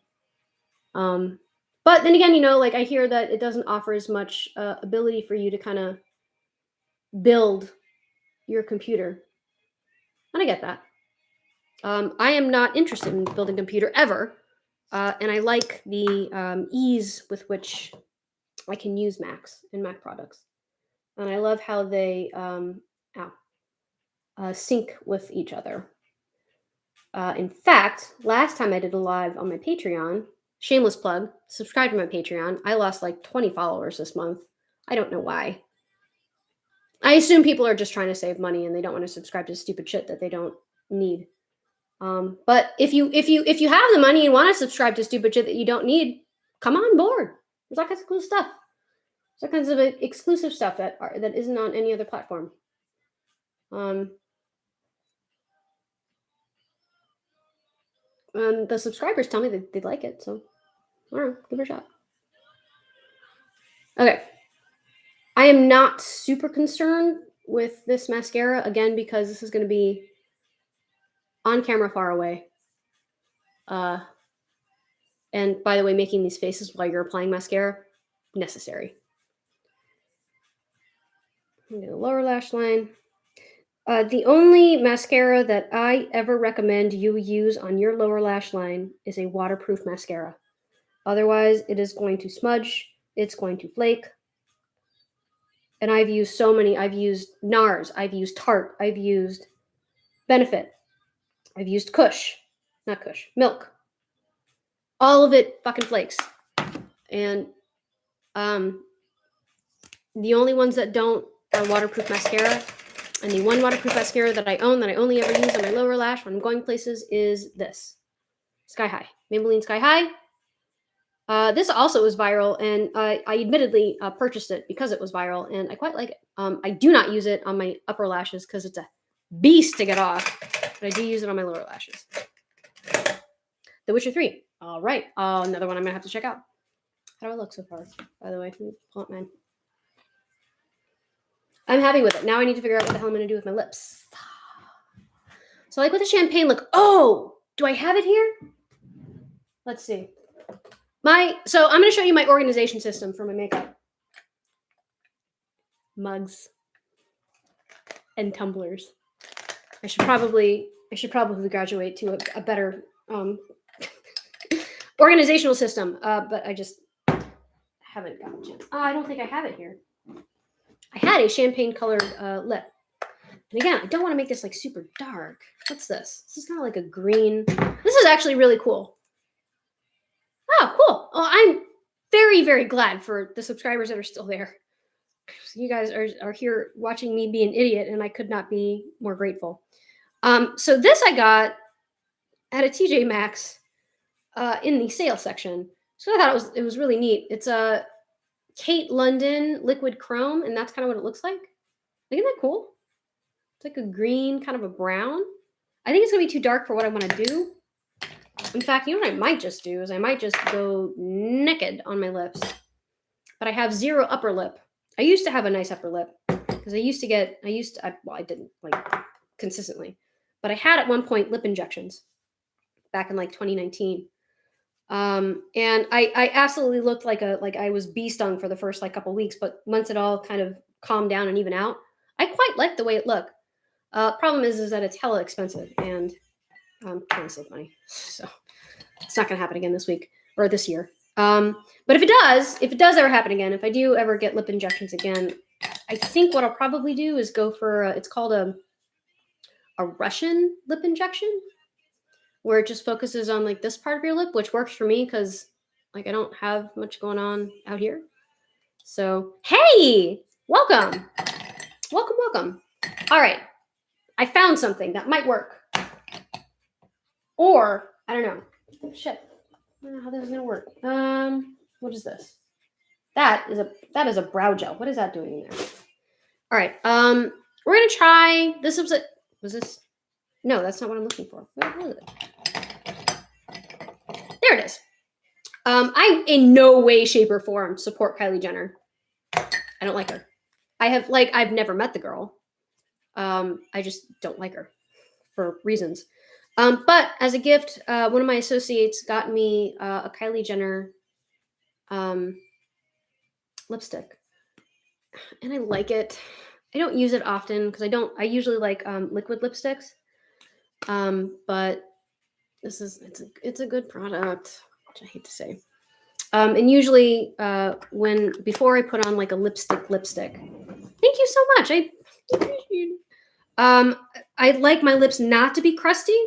But then again, like I hear that it doesn't offer as much ability for you to kind of build your computer, and I get that. I am not interested in building a computer ever, and I like the ease with which I can use Macs and Mac products, and I love how they sync with each other. In fact, last time I did a live on my Patreon, shameless plug, subscribe to my Patreon. I lost like 20 followers this month. I don't know why. I assume people are just trying to save money and they don't want to subscribe to stupid shit that they don't need. But if you have the money and want to subscribe to stupid shit that you don't need, come on board. There's all kinds of cool stuff. There's all kinds of exclusive stuff that isn't on any other platform. And the subscribers tell me that they'd like it, so I don't know, give it a shot. Okay. I am not super concerned with this mascara, again, because this is going to be on camera far away. And by the way, making these faces while you're applying mascara, necessary. The lower lash line. The only mascara that I ever recommend you use on your lower lash line is a waterproof mascara. Otherwise, it is going to smudge, it's going to flake. And I've used so many. I've used NARS, I've used Tarte, I've used Benefit, I've used Milk. All of it fucking flakes. And the only ones that don't are waterproof mascara. And the one waterproof mascara that I own that I only ever use on my lower lash when I'm going places is this. Sky High. Maybelline Sky High. This also was viral, and I admittedly purchased it because it was viral, and I quite like it. I do not use it on my upper lashes because it's a beast to get off, but I do use it on my lower lashes. The Witcher 3. All right. Another one I'm going to have to check out. How do I look so far, by the way? Let me pull up mine. I'm happy with it. Now I need to figure out what the hell I'm going to do with my lips. So like with the champagne look, oh, do I have it here? Let's see. So I'm going to show you my organization system for my makeup. Mugs and tumblers. I should probably graduate to a better organizational system, but I just haven't gotten to it. I don't think I have it here. I had a champagne colored lip. And again, I don't want to make this like super dark. What's this? This is kind of like a green. This is actually really cool. Oh, cool. Oh, I'm very, very glad for the subscribers that are still there. You guys are here watching me be an idiot, and I could not be more grateful. So this I got at a TJ Maxx in the sale section. So I thought it was really neat. It's a Kate London liquid chrome, and that's kind of what it looks like. Isn't that cool? It's like a green, kind of a brown. I think it's gonna be too dark for what I want to do. In fact, you know what I might just do is I might just go naked on my lips. But I have zero upper lip. I used to have a nice upper lip because I didn't like consistently, but I had at one point lip injections back in like 2019. And I absolutely looked like I was bee stung for the first like couple weeks, but once it all kind of calmed down and even out, I quite liked the way it looked. Problem is that it's hella expensive, and I'm trying to save money, so it's not gonna happen again this week or this year. But if it does ever happen again, if I do ever get lip injections again, I think what I'll probably do is go for it's called a Russian lip injection, where it just focuses on like this part of your lip, which works for me because like I don't have much going on out here. So hey, welcome. All right, I found something that might work, or I don't know. Shit, I don't know how this is gonna work. What is this? That is a brow gel. What is that doing in there? All right. We're gonna try this. Was this? No, that's not what I'm looking for. Where was it? There it is. I in no way, shape, or form support Kylie Jenner. I don't like her. I've never met the girl. I just don't like her for reasons. But as a gift, one of my associates got me a Kylie Jenner lipstick, and I like it. I don't use it often because I usually like liquid lipsticks. But it's a good product, which I hate to say. And usually before I put on like a lipstick, thank you so much. I appreciate it. I like my lips not to be crusty,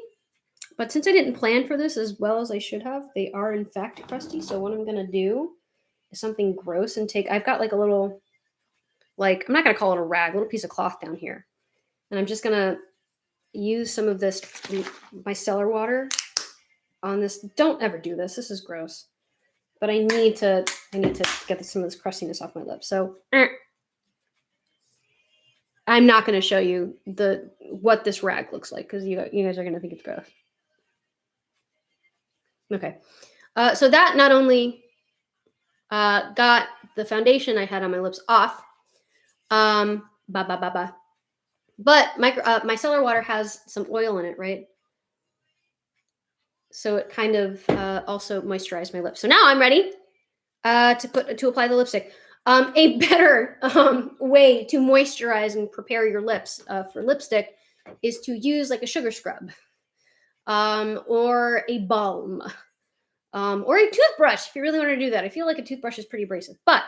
but since I didn't plan for this as well as I should have, they are in fact crusty. So what I'm gonna do is something gross and I've got like a little, like, I'm not gonna call it a rag, a little piece of cloth down here. And I'm just gonna use some of this micellar water on this. Don't ever do this. This is gross. But I need to get some of this crustiness off my lips. So I'm not going to show you what this rag looks like because you guys are going to think it's gross. Okay. So that not only got the foundation I had on my lips off, but micellar water has some oil in it, right? So it kind of also moisturized my lips. So now I'm ready to apply the lipstick. A better way to moisturize and prepare your lips for lipstick is to use like a sugar scrub or a balm or a toothbrush if you really want to do that. I feel like a toothbrush is pretty abrasive, but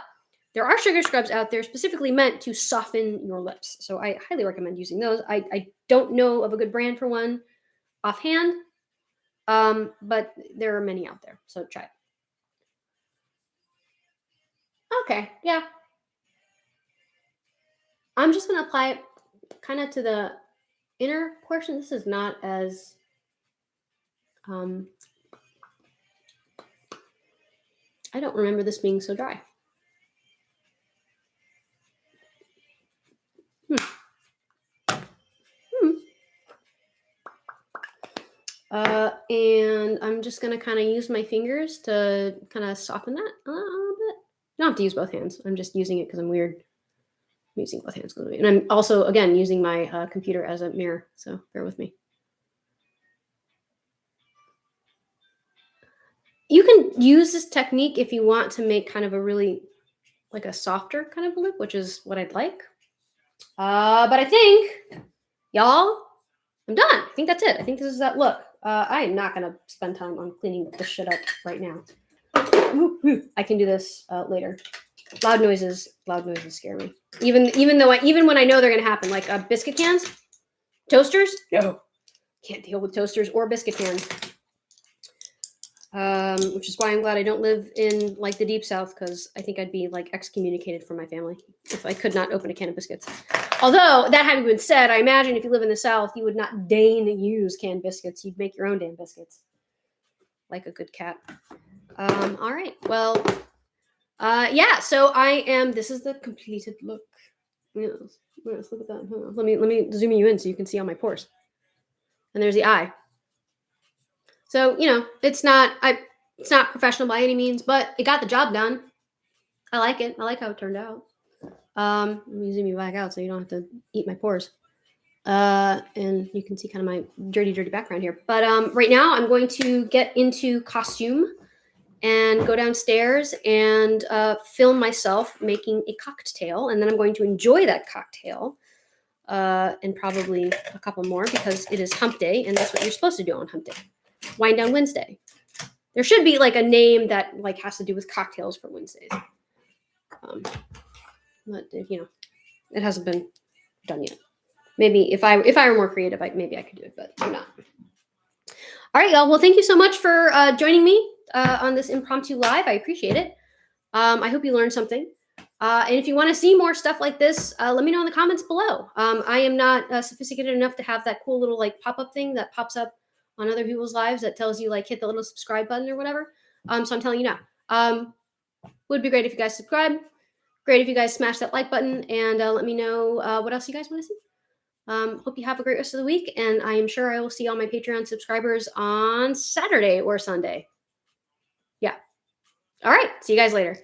there are sugar scrubs out there specifically meant to soften your lips. So I highly recommend using those. I don't know of a good brand for one offhand, but there are many out there. So try it. Okay, yeah. I'm just going to apply it kind of to the inner portion. This is not as I don't remember this being so dry. And I'm just going to kind of use my fingers to kind of soften that a little bit. You don't have to use both hands. I'm just using it because I'm weird. using both hands. And I'm also, again, using my computer as a mirror. So bear with me. You can use this technique if you want to make kind of a really, like a softer kind of lip, which is what I'd like. But I think, y'all, I'm done. I think that's it. I think this is that look. I am not going to spend time on cleaning this shit up right now. I can do this later. Loud noises scare me. Even when I know they're going to happen, like biscuit cans, toasters. No, can't deal with toasters or biscuit cans. Which is why I'm glad I don't live in like the deep south, because I think I'd be like excommunicated from my family if I could not open a can of biscuits. Although that having been said, I imagine if you live in the south, you would not deign to use canned biscuits. You'd make your own damn biscuits, like a good cat. All right. Well, yeah. So I am. This is the completed look. Yes. Look at that. Let me zoom you in so you can see all my pores. And there's the eye. So, it's not professional by any means, but it got the job done. I like it. I like how it turned out. Let me zoom you back out so you don't have to eat my pores. And you can see kind of my dirty background here. But right now I'm going to get into costume and go downstairs and film myself making a cocktail. And then I'm going to enjoy that cocktail and probably a couple more, because it is hump day, and that's what you're supposed to do on hump day. Wind down Wednesday. There should be like a name that like has to do with cocktails for Wednesdays. But it hasn't been done yet. Maybe if I were more creative, maybe I could do it, but I'm not. All right, y'all. Well, thank you so much for joining me on this impromptu live. I appreciate it. I hope you learned something. And if you want to see more stuff like this, let me know in the comments below. I am not sophisticated enough to have that cool little like pop-up thing that pops up on other people's lives that tells you like hit the little subscribe button or whatever. So I'm telling you now. Would be great if you guys subscribe. Great if you guys smash that like button, and let me know what else you guys want to see. Hope you have a great rest of the week, and I am sure I will see all my Patreon subscribers on Saturday or Sunday. Yeah. All right. See you guys later.